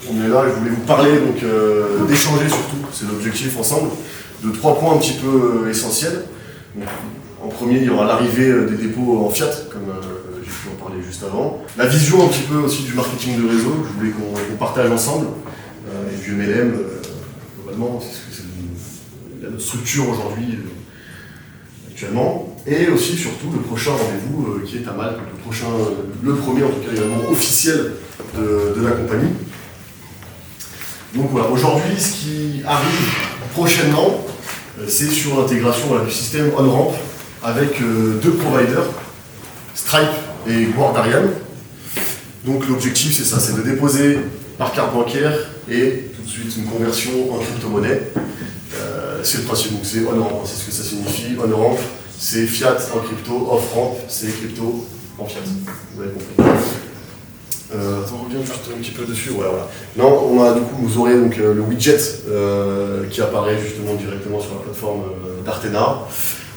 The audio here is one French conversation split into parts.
on est là, je voulais vous parler, donc d'échanger surtout, c'est l'objectif ensemble, de 3 points un petit peu essentiels. Donc, en premier, il y aura l'arrivée des dépôts en Fiat, comme j'ai pu en parler juste avant. La vision un petit peu aussi du marketing de réseau, je voulais qu'on partage ensemble. Et du MLM, globalement, c'est ce que c'est notre structure aujourd'hui, actuellement. Et aussi, surtout, le prochain rendez-vous qui est à Malte, le premier en tout cas également officiel de la compagnie. Donc voilà, aujourd'hui, ce qui arrive prochainement, c'est sur l'intégration du système on-ramp avec 2 providers, Stripe et Guardarian. Donc l'objectif, c'est ça, c'est de déposer par carte bancaire et tout de suite une conversion en crypto-monnaie. C'est le principe, donc c'est on-ramp, c'est ce que ça signifie. On-ramp, c'est fiat en crypto, off-ramp, c'est crypto en fiat. Vous avez compris. On revient juste un petit peu dessus. Ouais, voilà. Non, on a du coup, vous aurez donc le widget qui apparaît justement directement sur la plateforme d'Artena.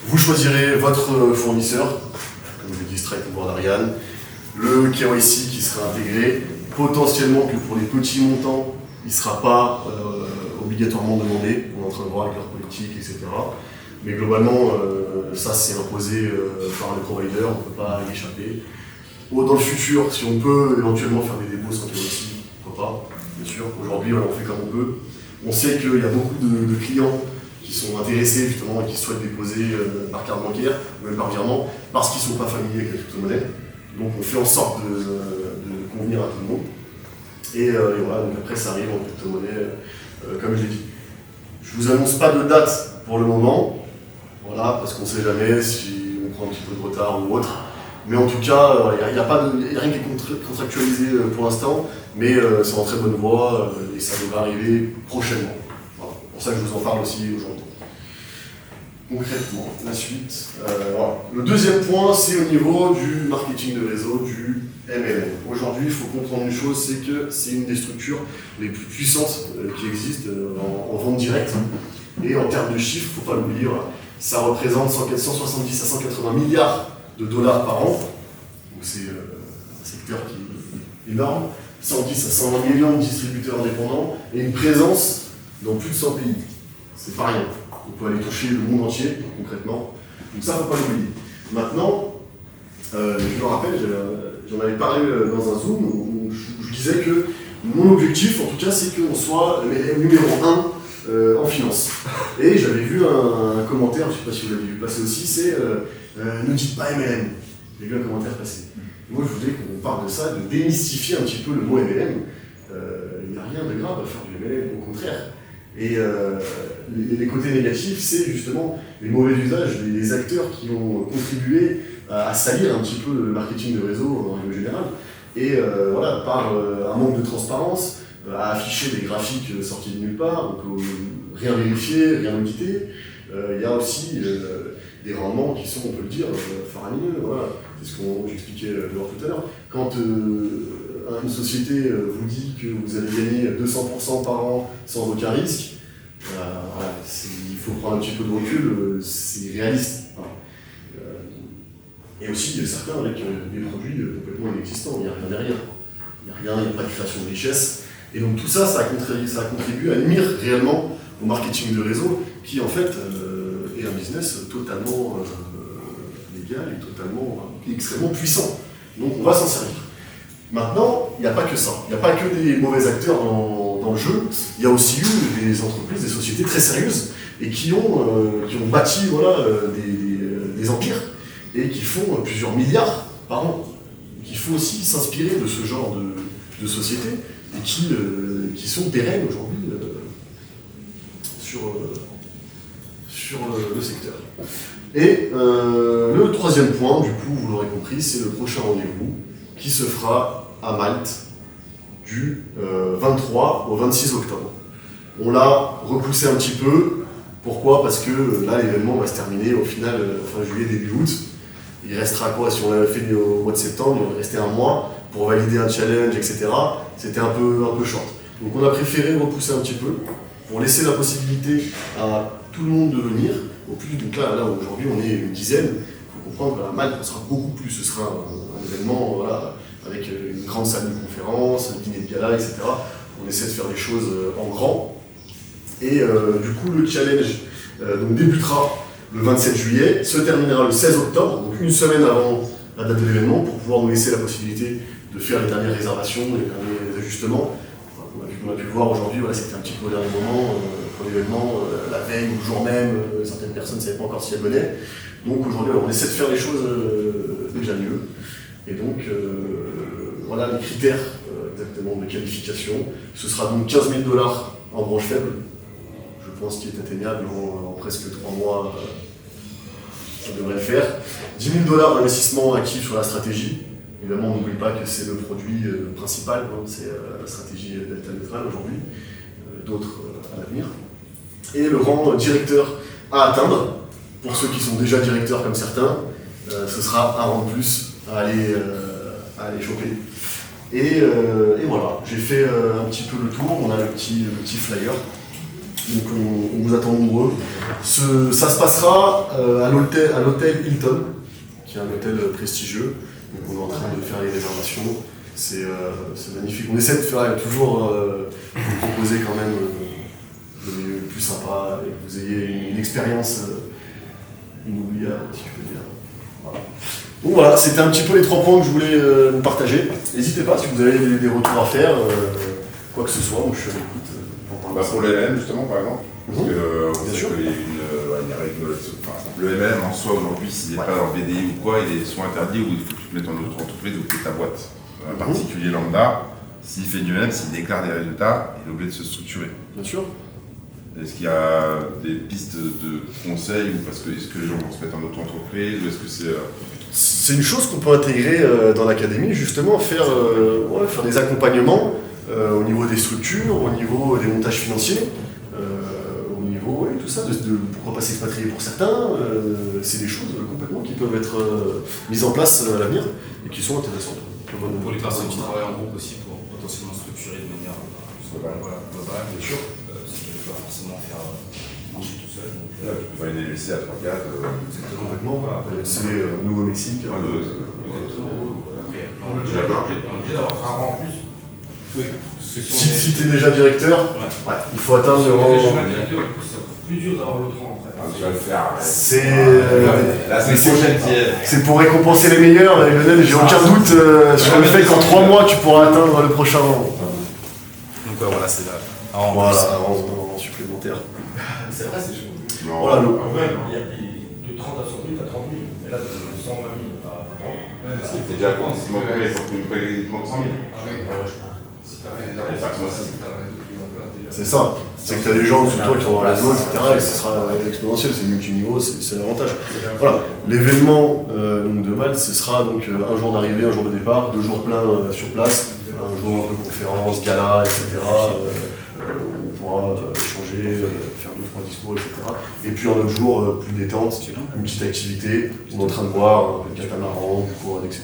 Vous choisirez votre fournisseur, comme je l'ai dit, Stripe ou Guardarian, le KYC qui sera intégré, potentiellement que pour les petits montants, il ne sera pas obligatoirement demandé. On est en train de voir avec leur politique, etc. Mais globalement, ça c'est imposé par le provider, on ne peut pas y échapper. Dans le futur, si on peut éventuellement faire des dépôts sans KYC, pourquoi pas, bien sûr. Aujourd'hui, on fait comme on peut. On sait qu'il y a beaucoup de clients qui sont intéressés justement et qui souhaitent déposer par carte bancaire, même par virement, parce qu'ils ne sont pas familiers avec la crypto-monnaie. Donc on fait en sorte de convenir à tout le monde. Et voilà, donc après ça arrive en crypto-monnaie, comme je l'ai dit. Je ne vous annonce pas de date pour le moment, voilà, parce qu'on ne sait jamais si on prend un petit peu de retard ou autre. Mais en tout cas, il n'y a rien qui est contractualisé pour l'instant, mais c'est en très bonne voie et ça devrait arriver prochainement. Voilà. C'est pour ça que je vous en parle aussi aujourd'hui. Concrètement, la suite. Voilà. Le deuxième point, c'est au niveau du marketing de réseau, du MLM. Aujourd'hui, il faut comprendre une chose, c'est que c'est une des structures les plus puissantes qui existent en vente directe. Et en termes de chiffres, il ne faut pas l'oublier, voilà, ça représente 170 à 180 milliards de dollars par an. Donc c'est un secteur qui est énorme. 110 à 120 millions de distributeurs indépendants et une présence dans plus de 100 pays. C'est pas rien. On peut aller toucher le monde entier, concrètement. Donc ça, il ne faut pas l'oublier. Maintenant, je me rappelle, j'en avais parlé dans un Zoom où je disais que mon objectif, en tout cas, c'est qu'on soit le numéro 1 en finance. Et j'avais vu un commentaire, je ne sais pas si vous l'avez vu passer aussi, c'est ne dites pas MLM. J'ai vu un commentaire passer. Moi, je voulais qu'on parle de ça, de démystifier un petit peu le mot MLM. Il n'y a rien de grave à faire du MLM, au contraire. Et les côtés négatifs, c'est justement les mauvais usages des acteurs qui ont contribué à salir un petit peu le marketing de réseau en règle générale. Et voilà, par un manque de transparence, à afficher des graphiques sortis de nulle part, on peut rien vérifier, rien auditer. Il y a aussi des rendements qui sont, on peut le dire, faramineux. Voilà. C'est ce que j'expliquais tout à l'heure. Quand une société vous dit que vous allez gagner 200% par an sans aucun risque, voilà, il faut prendre un petit peu de recul, c'est réaliste. Voilà. Et aussi, il y a certains avec des produits complètement inexistants, il n'y a rien derrière. Il n'y a pas de création de richesse. Et donc tout ça, ça a contribué à nuire réellement au marketing de réseau, qui en fait est un business totalement légal et totalement extrêmement puissant. Donc on va s'en servir. Maintenant, il n'y a pas que ça. Il n'y a pas que des mauvais acteurs dans le jeu. Il y a aussi eu des entreprises, des sociétés très sérieuses et qui ont bâti voilà, des empires et qui font plusieurs milliards par an. Il faut aussi s'inspirer de ce genre de sociétés et qui sont pérennes aujourd'hui sur le secteur. Et le troisième point, du coup, vous l'aurez compris, c'est le prochain rendez-vous qui se fera à Malte du 23 au 26 octobre. On l'a repoussé un petit peu. Pourquoi ? Parce que là, l'événement va se terminer au final fin juillet, début août. Il restera quoi ? Si on l'avait fait au mois de septembre, il aurait resté un mois pour valider un challenge, etc. C'était un peu short. Donc on a préféré repousser un petit peu pour laisser la possibilité à tout le monde de venir. Au plus, donc là aujourd'hui on est une dizaine. Il faut comprendre qu'à Malte on sera beaucoup plus. Ce sera un événement voilà, avec une grande salle de conférence, un dîner de gala, etc. on essaie de faire des choses en grand. Et du coup, le challenge donc débutera le 27 juillet, se terminera le 16 octobre, donc une semaine avant la date de l'événement, pour pouvoir nous laisser la possibilité de faire les dernières réservations, les derniers ajustements. On a pu le voir aujourd'hui, voilà, c'était un petit peu au dernier moment pour l'événement, la veille ou le jour même, certaines personnes ne savaient pas encore si elles venaient. Donc aujourd'hui, on essaie de faire les choses déjà mieux. Et donc, voilà les critères exactement de qualification. Ce sera donc 15 000 $ en branche faible. Je pense qu'il est atteignable en presque 3 mois. Ça devrait le faire. 10 000 $ d'investissement actif sur la stratégie. Évidemment, on n'oublie pas que c'est le produit principal, hein, c'est la stratégie Delta Neutral aujourd'hui, d'autres à l'avenir. Et le rang directeur à atteindre, pour ceux qui sont déjà directeurs comme certains, ce sera un rang de plus à aller choper. Et voilà, j'ai fait un petit peu le tour, on a le petit flyer. Donc on vous attend nombreux. Ça se passera à l'hôtel Hilton, qui est un hôtel prestigieux. Donc on est en train de faire les réservations. C'est magnifique. On essaie de faire toujours vous proposer quand même le plus sympa et que vous ayez une expérience inoubliable, si je peux dire. Voilà. Donc voilà, c'était un petit peu les 3 points que je voulais vous partager. N'hésitez pas si vous avez des retours à faire, quoi que ce soit, moi je suis à l'écoute. Pour le MM justement par exemple, parce que on sait qu'il y a une règle, le MM en soi aujourd'hui s'il n'est pas dans le VDI ou quoi, il est soit interdit ou il faut que tu te mettes en auto-entreprise ou que ta boîte. Un particulier lambda, s'il fait du MM, s'il déclare des résultats, il est obligé de se structurer. Bien sûr. Est-ce qu'il y a des pistes de conseils ou est-ce que les gens vont se mettre en auto-entreprise ou est-ce que c'est... C'est une chose qu'on peut intégrer dans l'académie, justement, faire des accompagnements au niveau des structures, au niveau des montages financiers, au niveau et tout ça, pourquoi pas s'expatrier pour certains, c'est des choses complètement qui peuvent être mises en place à l'avenir et qui sont intéressantes. Pour les personnes qui travaillent en groupe aussi, pour potentiellement structurer de manière globale, bien sûr, ce qui ne peut pas forcément faire marcher tout seul. Tu peux faire une LLC à 3-4. Complètement, voilà. C'est Nouveau-Mexique. On est obligé d'avoir un rang en plus. Oui. Si tu es déjà directeur, il faut atteindre le rang. C'est plus dur d'avoir l'autre rang après. Tu vas le faire. C'est pour récompenser les meilleurs, et Lionel, j'ai aucun doute sur le fait qu'en 3 mois tu pourras atteindre le prochain rang. Donc voilà, c'est là. Un rang supplémentaire. C'est vrai, c'est chaud. Voilà, De 30 à 100 000, t'as 30 000. Et là, de 120 000 à 30 000. C'est déjà quoi? Si mon premier, il faut que tu me payes 100 000. C'est ça, c'est que tu as des gens sous toi qui ont un réseau, etc. Et ce sera exponentiel, c'est multiniveau, c'est l'avantage. Voilà, l'événement de Malte, ce sera donc un jour d'arrivée, un jour de départ, 2 jours pleins sur place, un jour de conférence, gala, etc. On pourra échanger, faire 2-3 discours, etc. Et puis un autre jour plus détente, une petite activité, on est en train de boire, un peu de catamaran, du courant, etc.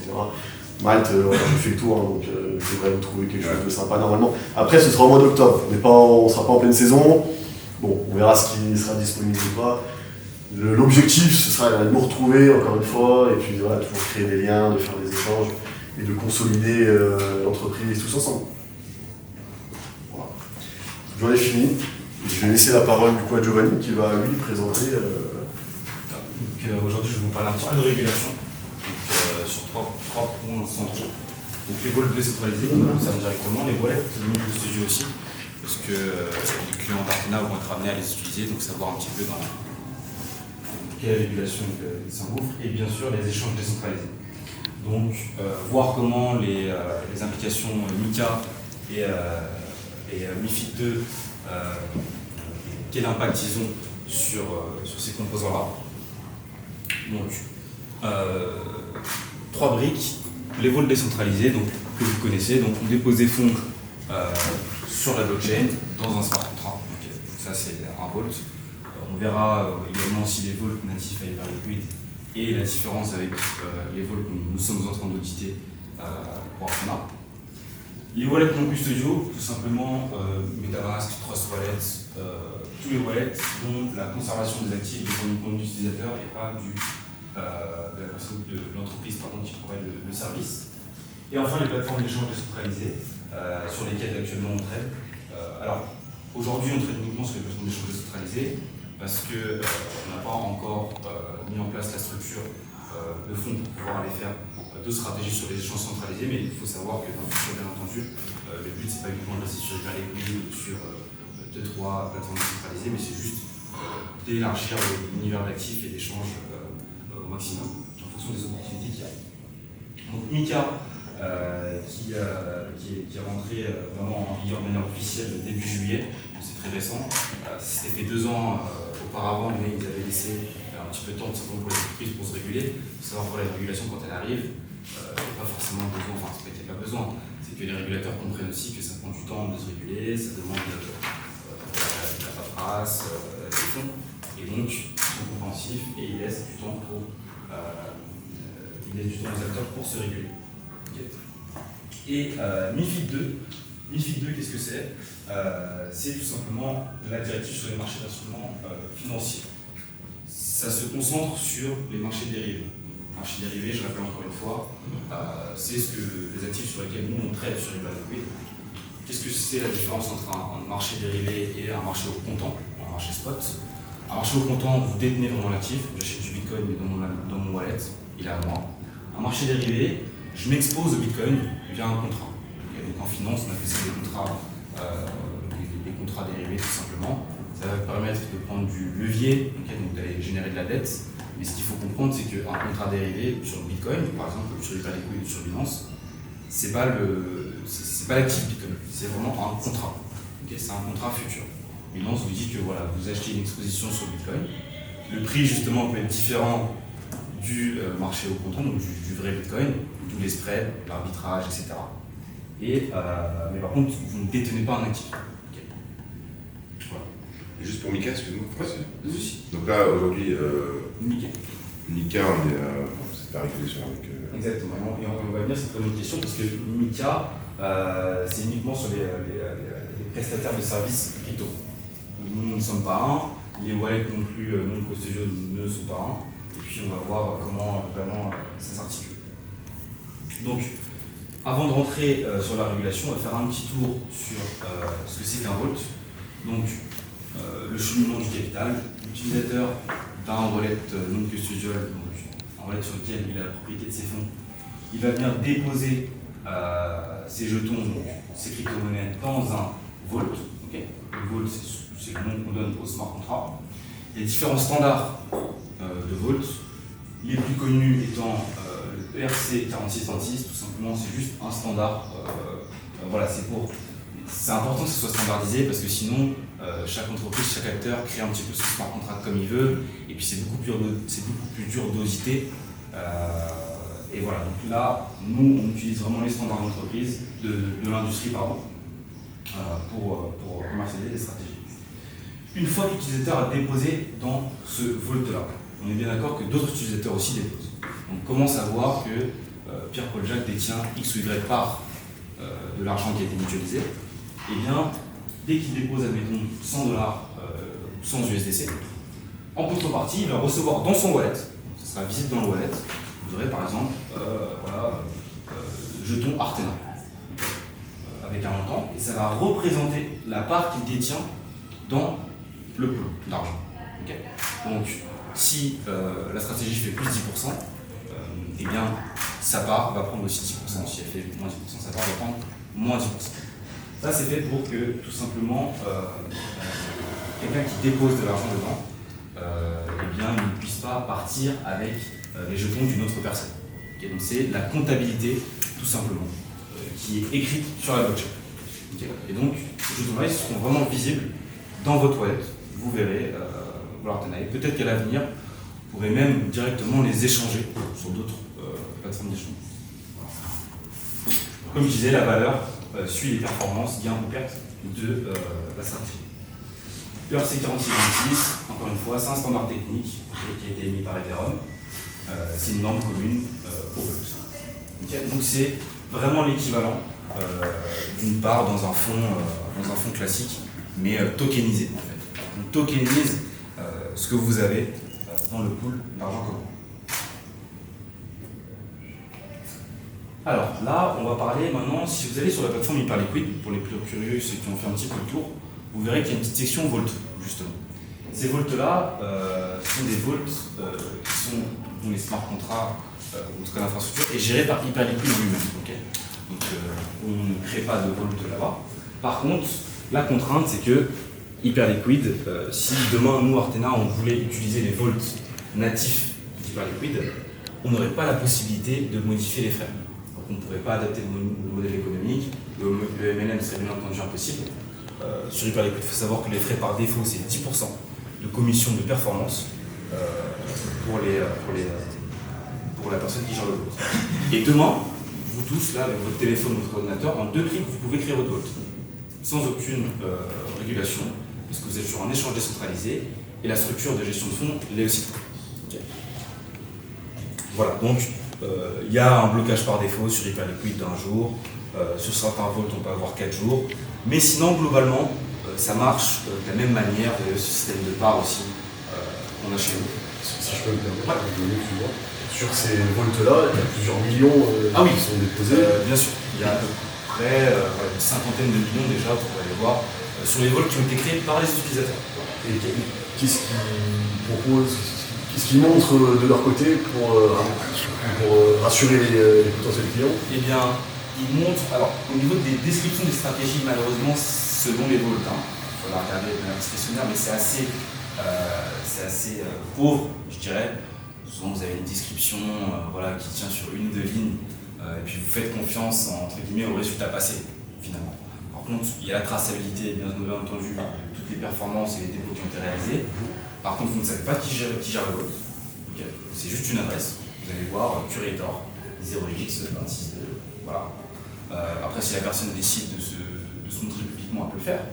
Malte, j'ai fait le tour, hein, donc je devrais vous trouver quelque chose de sympa normalement. Après, ce sera au mois d'octobre, on ne sera pas en pleine saison. Bon, on verra ce qui sera disponible ou pas. L'objectif, ce sera de nous retrouver encore une fois, et puis voilà, toujours créer des liens, de faire des échanges, et de consolider l'entreprise tous ensemble. Voilà. J'en ai fini. Je vais laisser la parole du coup à Giovanni qui va lui présenter. Aujourd'hui, je vais vous parler un petit peu de régulation. Sur 3 points centraux. Donc les wallets décentralisés qui nous concernent directement, les wallets de studio aussi, parce que les clients partenaires vont être amenés à les utiliser, donc savoir un petit peu dans quelle régulation ils s'engouffrent, et bien sûr les échanges décentralisés. Donc voir comment les implications MiCA et MiFID II, quel impact ils ont sur ces composants-là. Donc 3 briques, les vaults décentralisés, donc, que vous connaissez, donc on dépose des fonds sur la blockchain dans un smart contract. Donc, ça c'est un vault. On verra également aussi les vaults natifs à Hyperliquid et la différence avec les vaults que nous sommes en train d'auditer pour Afana. Les wallets non custodiaux, tout simplement MetaMask, Trust Wallet, tous les wallets dont la conservation des actifs dépend du compte d'utilisateur et pas de l'entreprise qui provide le service. Et enfin les plateformes d'échange décentralisées sur lesquelles actuellement on traite, Alors, aujourd'hui, on traite uniquement sur les plateformes d'échange décentralisées parce qu'on n'a pas encore mis en place la structure de fonds pour pouvoir aller faire deux stratégies sur les échanges centralisés, mais il faut savoir que dans le futur, bien entendu, le but, c'est pas uniquement de rester sur Hyperliquid ou sur 2-3 plateformes décentralisées, mais c'est juste d'élargir l'univers d'actifs et d'échanges au maximum en fonction des opportunités qu'il y a. Donc Mika, qui est rentré vraiment en vigueur de manière officielle début juillet, c'est très récent. C'était fait 2 ans auparavant, mais ils avaient laissé un petit peu de temps pour les entreprises pour se réguler. Il faut savoir pour la régulation, quand elle arrive, il n'y a pas forcément besoin, enfin c'est pas qu'il n'y a pas besoin, c'est que les régulateurs comprennent aussi que ça prend du temps de se réguler, ça demande de la paperasse, des fonds, et donc ils sont compréhensifs et ils laissent du temps pour aux acteurs pour se réguler. Okay. Et MiFID II, qu'est-ce que c'est? C'est tout simplement la directive sur les marchés d'instruments financiers. Ça se concentre sur les marchés dérivés. Marchés dérivés, je rappelle encore une fois, c'est les actifs sur lesquels nous on traite sur les bases liquides. Qu'est-ce que c'est la différence entre un marché dérivé et un marché au comptant, un marché spot? Un marché au comptant, vous détenez vraiment l'actif, j'achète du bitcoin mais dans mon wallet, il est à moi. Un marché dérivé, je m'expose au bitcoin via un contrat. Et donc en finance, on a fait ça des contrats dérivés tout simplement. Ça va permettre de prendre du levier, donc d'aller générer de la dette. Mais ce qu'il faut comprendre, c'est qu'un contrat dérivé sur le bitcoin, par exemple sur Hyperliquid ou sur Binance, c'est pas l'actif bitcoin, c'est vraiment un contrat. Okay, c'est un contrat futur. Binance vous dit que voilà, vous achetez une exposition sur le bitcoin. Le prix justement peut être différent du marché au comptant, donc du vrai bitcoin, d'où les spreads, l'arbitrage, etc. Mais par contre, vous ne détenez pas un actif. Okay. Voilà. Et juste pour Mika, excuse-moi. Donc là, aujourd'hui, Mika, c'est arrivé sur avec. Exactement. Et on va venir, c'est une très bonne question, parce que Mika, c'est uniquement sur les prestataires de services crypto. Nous ne sommes pas un, les wallets non plus, non custodiaux ne sont pas un. Et puis on va voir comment vraiment ça s'articule. Donc, avant de rentrer sur la régulation, on va faire un petit tour sur ce que c'est qu'un vault. Donc, le cheminement du capital, l'utilisateur d'un wallet non custodial, donc un wallet sur lequel il a la propriété de ses fonds, il va venir déposer ses jetons, donc ses crypto-monnaies, dans un vault. Okay. Le vault, c'est le nom qu'on donne au smart contract. Il y a différents standards de vault, les plus connus étant le ERC 4626, tout simplement, c'est juste un standard. Voilà, c'est important que ce soit standardisé parce que sinon, chaque entreprise, chaque acteur crée un petit peu son smart contract comme il veut, et puis c'est beaucoup plus dur d'auditer. Et voilà, donc là, nous, on utilise vraiment les standards d'entreprise, de l'industrie, pardon, pour commercialiser des stratégies. Une fois que l'utilisateur a déposé dans ce vault-là, on est bien d'accord que d'autres utilisateurs aussi déposent. On commence à voir que Pierre-Paul Jacques détient X ou Y part de l'argent qui a été mutualisé. Et bien, dès qu'il dépose, admettons, $100 ou 100 USDC, en contrepartie, il va recevoir dans son wallet, ça sera visible dans le wallet, vous aurez par exemple, jeton Artena, avec un montant, et ça va représenter la part qu'il détient dans le pool d'argent. Okay. Donc, si la stratégie fait plus 10%, eh bien, sa part va prendre aussi 10%. Si elle fait moins 10%, sa part va prendre moins 10%. Ça, c'est fait pour que, tout simplement, quelqu'un qui dépose de l'argent dedans, eh bien, ne puisse pas partir avec les jetons d'une autre personne. Okay. Donc, c'est la comptabilité, tout simplement, qui est écrite sur la blockchain. Okay. Et donc, ces jetons-là, ils seront vraiment visibles dans votre wallet. Vous verrez Artena. Et peut-être qu'à l'avenir, vous pourrez même directement les échanger sur d'autres plateformes d'échange. Voilà. Comme je disais, la valeur suit les performances, gains ou pertes de la stratégie. ERC 4626, encore une fois, c'est un standard technique qui a été émis par Ethereum. C'est une norme commune au vault. Okay. Donc c'est vraiment l'équivalent d'une part dans un fonds classique, mais tokenisé en fait. On tokenise ce que vous avez dans le pool d'argent commun. Alors là, on va parler maintenant, si vous allez sur la plateforme Hyperliquid, pour les plus curieux, ceux qui ont fait un petit peu le tour, vous verrez qu'il y a une petite section Vault, justement. Ces Vaults-là sont des Vaults dont les smart contracts, en tout cas l'infrastructure, est gérée par Hyperliquid en lui-même. Okay, donc on ne crée pas de Vault là-bas. Par contre, la contrainte, c'est que Hyperliquid, si demain, nous, Artena, on voulait utiliser les Vaults natifs d'Hyperliquid, on n'aurait pas la possibilité de modifier les frais. Donc on ne pourrait pas adapter le modèle économique, le MLM serait bien entendu impossible. Sur Hyperliquid, il faut savoir que les frais par défaut, c'est 10% de commission de performance pour la personne qui gère le Vault. Et demain, vous tous, là, avec votre téléphone, votre ordinateur, en 2 clics, vous pouvez créer votre Vault. Sans aucune régulation, parce que vous êtes sur un échange décentralisé, et la structure de gestion de fonds l'est aussi. Okay. Voilà, donc il y a un blocage par défaut sur Hyperliquid d'un jour, sur certains Vaults on peut avoir 4 jours, mais sinon globalement ça marche de la même manière, vous avez le système de parts aussi qu'on a chez nous. Si je peux me permettre, sur ces Vaults-là, il y a plusieurs millions qui sont déposés. Bien sûr, il y a à peu près une cinquantaine de millions déjà, vous pouvez aller voir, sur les Vaults qui ont été créés par les utilisateurs. Et qu'est-ce qu'ils proposent, qu'est-ce qu'ils montrent de leur côté pour rassurer les potentiels clients? Eh bien, ils montrent, alors au niveau des descriptions des stratégies, malheureusement, selon les Vaults, il faut la regarder de manière discrétionnaire, mais c'est assez pauvre, je dirais. Souvent, vous avez une description qui tient sur 1 ou 2 lignes, et puis vous faites confiance, entre guillemets, au résultat passé, finalement. Par contre, il y a la traçabilité, bien entendu, de toutes les performances et les dépôts qui ont été réalisés. Par contre, vous ne savez pas qui gère le Vault. Okay. C'est juste une adresse. Vous allez voir Curator, 0x26.2, voilà. Après, si la personne décide de se montrer publiquement, elle peut le faire,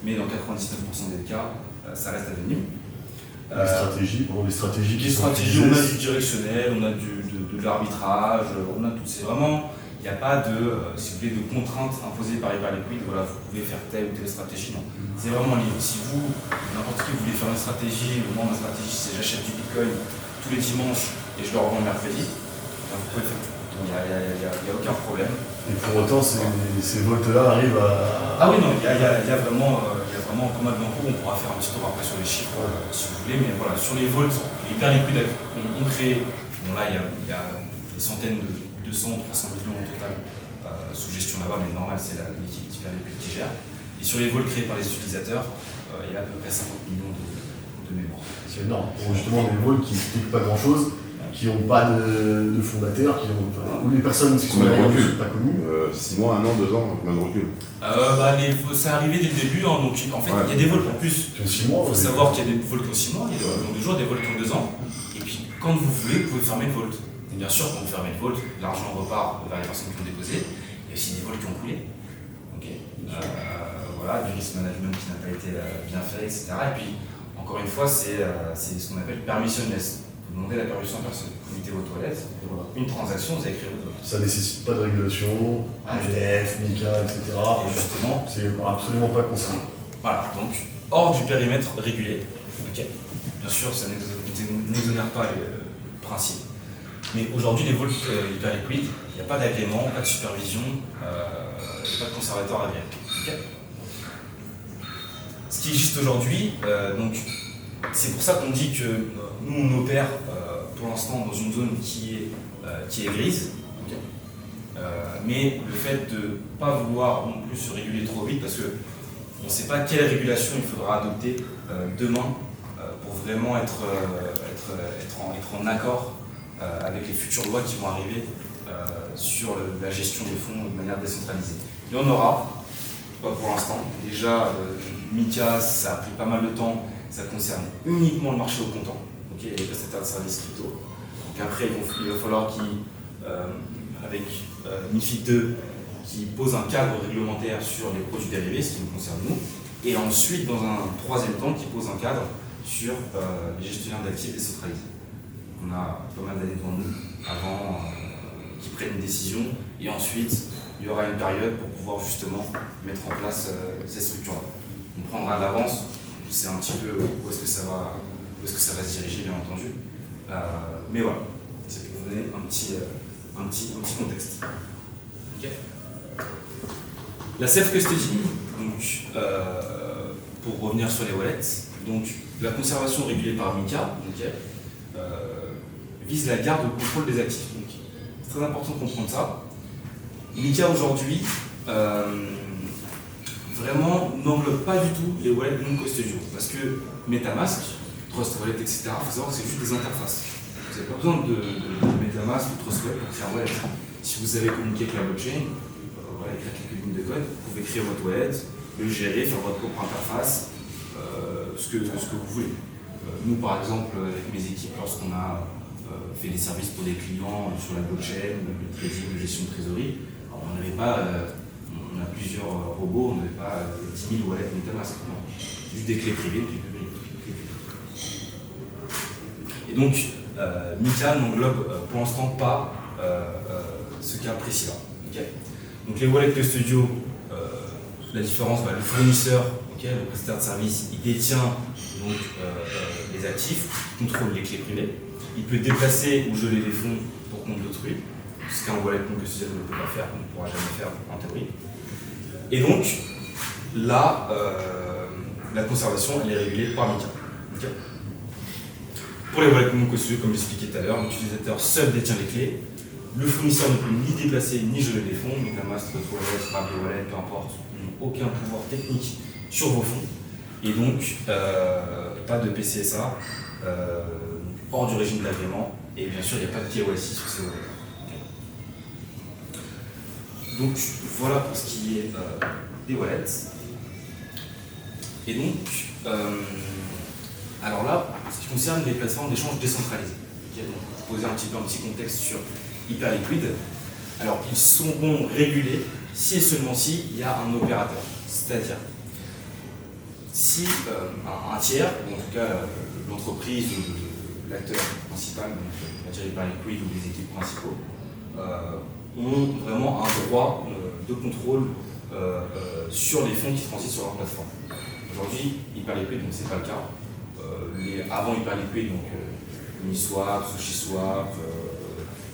mais dans 99% des cas, ça reste anonyme. Les stratégies qui sont utilisées. On a du directionnel, on a de l'arbitrage, on a tout. C'est vraiment, il n'y a pas si vous voulez, de contraintes imposées par Hyperliquid, voilà, vous pouvez faire telle ou telle stratégie, non. C'est vraiment libre. Si vous, n'importe qui, voulez faire une stratégie, au moment ma stratégie, c'est j'achète du Bitcoin tous les dimanches et je le revends mercredi, vous pouvez le faire. Il n'y a aucun problème. Et pour autant, ces Vaults-là arrivent à... Ah oui, non, il y a vraiment pas mal d'encours. On pourra faire un petit tour après sur les chiffres si vous voulez, mais voilà, sur les Vaults, Hyperliquid ont créé, bon là, il y a des centaines de 200 ou 300 millions au total sous gestion là-bas, mais normal, c'est l'équipe Hyperliquid qui gère. Et sur les Vaults créés par les utilisateurs, il y a à peu près 50 millions de mémoire. C'est énorme. Pour justement des Vaults qui n'expliquent pas grand-chose, qui n'ont pas de fondateurs, ou les personnes qui sont pas connues. 6 mois, 1 an, 2 ans, combien de recul? C'est arrivé dès le début, donc en fait il y a des Vaults en plus. Qui ont 6 mois. Il faut savoir qu'il y a des Vaults qui ont 6 mois, il y a des jours des Vaults qui ont 2 ans, et puis quand vous voulez, vous pouvez fermer le Vault. Et bien sûr, quand vous fermez le Vault, l'argent repart vers les personnes qui ont déposé. Il y a aussi des Vaults qui ont coulé. Okay. Voilà, du risk management qui n'a pas été bien fait, etc. Et puis, encore une fois, c'est ce qu'on appelle permissionless. Vous demandez la permission à personne. Vous mettez vos toilettes, et voilà. Une transaction, vous avez créé votre Vault. Ça ne nécessite pas de régulation, AMF, MiCA, etc. Et justement, c'est absolument pas concerné. Voilà, donc hors du périmètre régulé. Okay. Bien sûr, ça n'exonère pas le principe. Mais aujourd'hui, les Vaults Hyperliquid, il n'y a pas d'agrément, pas de supervision, pas de conservatoire agréé. Okay. Ce qui existe aujourd'hui, donc c'est pour ça qu'on dit que nous on opère pour l'instant dans une zone qui est grise. Okay. Mais le fait de ne pas vouloir non plus se réguler trop vite, parce qu'on ne sait pas quelle régulation il faudra adopter demain pour vraiment être en accord avec les futures lois qui vont arriver sur la gestion des fonds de manière décentralisée. Il y en aura, pas pour l'instant. Déjà, MiCA, ça a pris pas mal de temps, ça concerne uniquement le marché au comptant, okay, les prestataires de services crypto. Donc après, il va falloir avec MiFID II, qui pose un cadre réglementaire sur les produits dérivés, ce qui nous concerne nous, et ensuite, dans un troisième temps, qui pose un cadre sur les gestionnaires d'actifs décentralisés. On a pas mal d'années devant nous avant qu'ils prennent une décision, et ensuite il y aura une période pour pouvoir justement mettre en place ces structures-là. On prendra de l'avance, je sais un petit peu où est-ce que ça va se diriger, bien entendu, mais voilà, c'est pour vous donner un petit contexte. Okay. La self-custody, donc, pour revenir sur les wallets, donc, la conservation régulée par MiCA, okay, vise la garde et le contrôle des actifs. C'est très important de comprendre ça. MiCA aujourd'hui vraiment n'englobe pas du tout les wallets non custodiaux parce que MetaMask, Trust Wallet, etc., il faut savoir que c'est juste des interfaces. Vous n'avez pas besoin de MetaMask ou Trust Wallet pour créer un wallet. Si vous avez communiqué avec la blockchain, voilà, écrire quelques lignes de code, vous pouvez créer votre wallet, le gérer, faire votre propre interface, ce que vous voulez. Nous, par exemple, avec mes équipes, lorsqu'on a fait des services pour des clients sur la blockchain, le trading, la gestion de trésorerie, on n'avait pas, on a plusieurs robots, on n'avait pas 10 000 wallets MetaMask, juste des clés privées. Et donc, MiCA n'englobe pour l'instant pas ce cas précis-là. Okay. Donc les wallets custodiaux, la différence, le fournisseur, le prestataire de service, il détient donc, les actifs, il contrôle les clés privées, il peut déplacer ou geler les fonds pour compte d'autrui, ce qu'un wallet non custodial ne peut pas faire, on ne pourra jamais faire en théorie. Et donc, là, la conservation, elle est régulée par MiCA. Okay. Pour les wallets non custodiaux, comme j'expliquais tout à l'heure, l'utilisateur seul détient les clés. Le fournisseur ne peut ni déplacer ni geler les fonds, donc la master wallet, Smart Wallet, peu importe, n'ont aucun pouvoir technique sur vos fonds. Et donc, pas de PCSA, hors du régime d'agrément, et bien sûr, il n'y a pas de KYC sur ces wallets. Okay. Donc, voilà pour ce qui est des wallets. Et donc, alors là, ce qui concerne les plateformes d'échange décentralisées. Okay, donc, pour poser un petit contexte sur Hyperliquid. Alors, ils seront régulés si et seulement si il y a un opérateur. C'est-à-dire, si un tiers, ou en tout cas l'entreprise ou l'acteur principal, donc on va dire Hyperliquid ou les équipes principaux, ont vraiment un droit de contrôle sur les fonds qui transitent sur leur plateforme. Aujourd'hui, Hyperliquid, donc c'est pas le cas. Avant Hyperliquid, donc Uniswap, SushiSwap,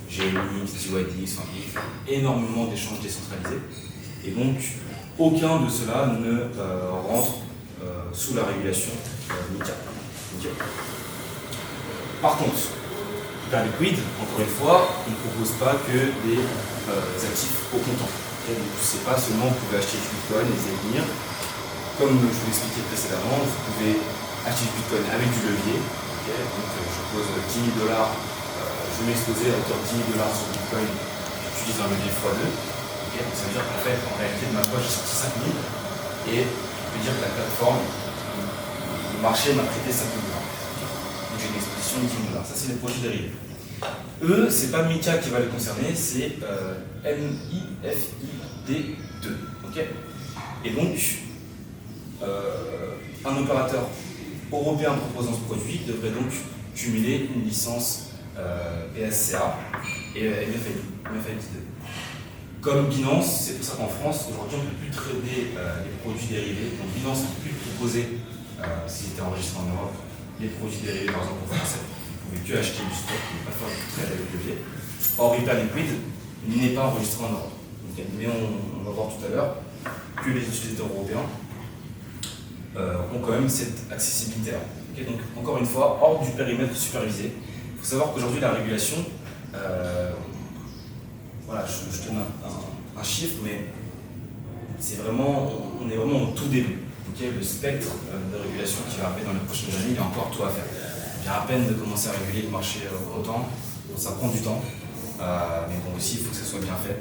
GMX, TYDX, enfin, énormément d'échanges décentralisés. Et donc, aucun de cela ne rentre sous la régulation MiCA. Okay. Par contre, Hyperliquid, encore une fois, on ne propose pas que des actifs au comptant. Okay. Donc, c'est pas seulement vous pouvez acheter du Bitcoin et les venir. Comme je vous l'expliquais précédemment, vous pouvez acheter du Bitcoin avec du levier. Okay. Donc, je pose 10 000 $, je vais m'exposer à hauteur de 10 000 $ sur Bitcoin, j'utilise un levier x2. Okay. Donc, ça veut dire qu'en fait, en réalité, de ma poche, j'ai sorti 5 000 et je peux dire que la plateforme, le marché m'a prêté 5 000 $. Donc, j'ai une exposition de 10 000 $. Ça, c'est les produits dérivés. Eux, c'est pas MiCA qui va les concerner, c'est MiFID2. Okay. Et donc, un opérateur européen proposant ce produit devrait donc cumuler une licence PSCA et MiFID2. Comme Binance, c'est pour ça qu'en France, aujourd'hui, on ne peut plus trader les produits dérivés. Donc Binance ne peut plus proposer, s'ils étaient enregistrés en Europe, les produits dérivés, par exemple, en français. Vous ne pouvez que acheter du stock, vous ne pouvez pas faire du trade avec le levier. Or, Hyperliquid n'est pas enregistré en Europe. Okay. Mais on va voir tout à l'heure que les utilisateurs européens ont quand même cette accessibilité-là. Okay. Donc, encore une fois, hors du périmètre supervisé. Il faut savoir qu'aujourd'hui, la régulation, voilà, je te donne un chiffre, mais c'est vraiment, on est vraiment au tout début. Okay. Le spectre de régulation qui va arriver dans les prochaines années, il y a encore tout à faire. Il vient à peine de commencer à réguler le marché autant, ça prend du temps, mais bon aussi il faut que ça soit bien fait.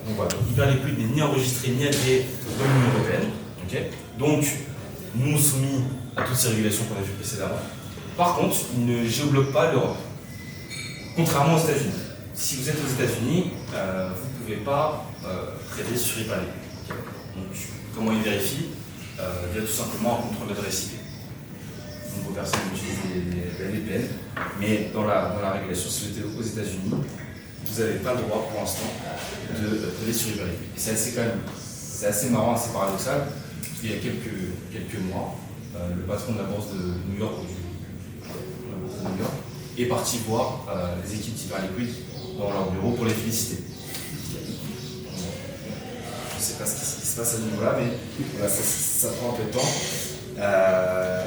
Donc voilà, Hyperliquid n'est ni enregistré ni agréé dans l'Union européenne. Okay. Donc nous sommes soumis à toutes ces régulations qu'on a vues précédemment. Par contre, il ne géobloque pas l'Europe, contrairement aux États-Unis. Si vous êtes aux États-Unis, vous ne pouvez pas trader sur Hyperliquid. Okay. Donc comment il vérifie? Il y a tout simplement un contrôle d'adresse IP. Nombreuses personnes utilisent les VPN, mais dans la régulation, si vous êtes aux États-Unis, vous n'avez pas le droit pour l'instant de trader sur Hyperliquid. Et c'est assez marrant, assez paradoxal, parce qu'il y a quelques mois, le patron de la bourse de New York, est parti voir les équipes d'Hyperliquid dans leur bureau pour les féliciter. sais pas ce qui se passe à ce niveau-là, mais voilà, ça prend un peu de temps.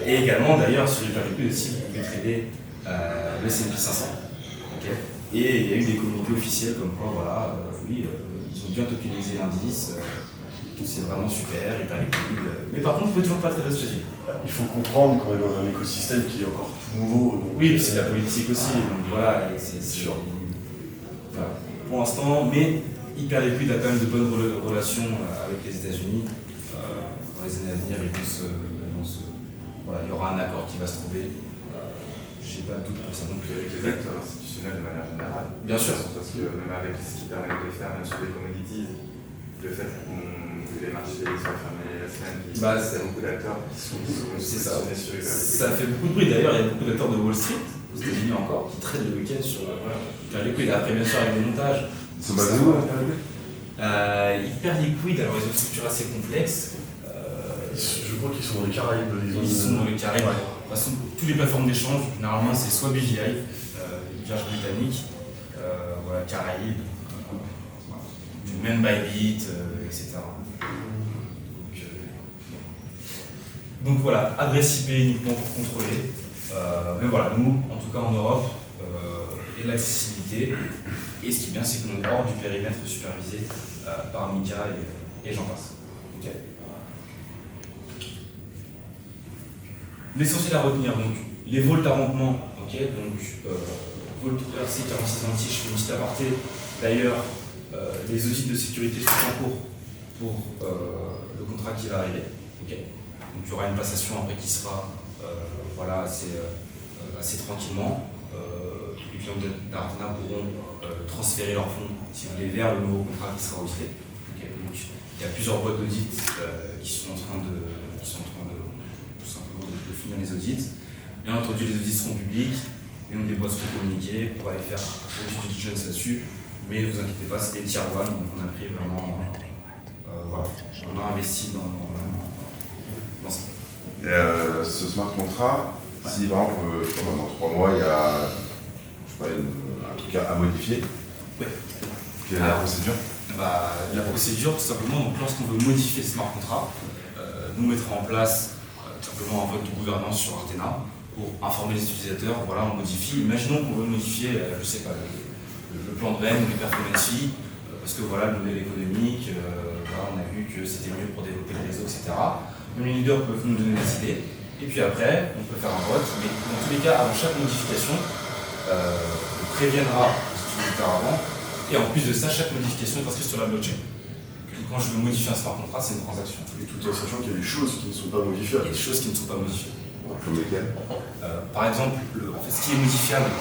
Et également, d'ailleurs, sur les périodes aussi, vous pouvez trader le S&P 500. Okay. Et il y a eu des communiqués officiels comme quoi, voilà, oui, ils ont bien tokenisé l'indice, c'est vraiment super, hyper liquide. Mais par contre, vous pouvez toujours pas trader aux États-Unis. Il faut comprendre qu'on est dans un écosystème qui est encore tout nouveau. Donc, oui, c'est de la politique aussi, donc voilà, c'est sûr. Voilà. Pour l'instant, mais hyper liquide a quand même de bonnes relations avec les États-Unis. Dans les années à venir, voilà, il y aura un accord qui va se trouver. Je n'ai pas de doute pour ça. Donc, avec les acteurs institutionnels de manière générale. Bien sûr. Parce que même avec ce qui permet de faire, même sur les commodities, le fait que les marchés soient fermés la semaine, il y a beaucoup d'acteurs qui sont positionnés sur les ça fait beaucoup de bruit. D'ailleurs, il y a beaucoup d'acteurs de Wall Street, aux États-Unis encore, qui traitent le week-end sur hyper liquide. Après, bien sûr, avec des montages. Ils sont basés où, hyper liquide, alors ils ont une structure assez complexe. Je crois qu'ils sont dans les Caraïbes. Ils sont dans les Caraïbes. De toute façon, toutes les plateformes d'échange, généralement, c'est soit BVI, les vierges britanniques, voilà, Caraïbes, même Bybit, etc. Donc voilà, adresse IP uniquement pour contrôler. Mais voilà, nous, en tout cas en Europe, et l'accessibilité. Et ce qui est bien, c'est qu'on est hors du périmètre supervisé par MiCA et j'en passe. Okay. L'essentiel à retenir, donc, les volts à rendement, okay, donc volt RC 4626, je fais une petite aparté. D'ailleurs, les audits de sécurité sont en cours pour le contrat qui va arriver. Okay. Donc il y aura une passation après qui sera voilà, assez tranquillement. Les clients d'Artana pourront transférer leurs fonds, si vous voulez, vers le nouveau contrat qui sera audité. Okay. Donc il y a plusieurs boîtes d'audit qui sont en train de finir les audits. Bien entendu, les audits seront publics, et donc les boîtes seront communiquées pour aller faire une diligence là-dessus. Mais ne vous inquiétez pas, c'est des tier one, donc on a pris vraiment. Voilà, on a investi dans ça. Et ce smart contract, si par exemple, dans 3 mois, il y a un truc à modifier, quelle est la procédure? La procédure, tout simplement, donc lorsqu'on veut modifier ce smart contract, nous mettrons en place simplement un vote de gouvernance sur Artena pour informer les utilisateurs. Voilà, on modifie. Imaginons qu'on veut modifier, je sais pas, le plan de REM ou les performance fees, parce que voilà, le modèle économique, voilà, on a vu que c'était mieux pour développer le réseau, etc. Les leaders peuvent nous donner des idées, et puis après, on peut faire un vote, mais dans tous les cas, avant chaque modification, on préviendra les utilisateurs avant, et en plus de ça, chaque modification est inscrite sur la blockchain. Quand je veux modifier un smart contract, c'est une transaction. Et tout en sachant qu'il y a des choses qui ne sont pas modifiables. Il y a des choses qui ne sont pas modifiées. Comme lesquelles? Par exemple, en fait, ce qui est modifiable,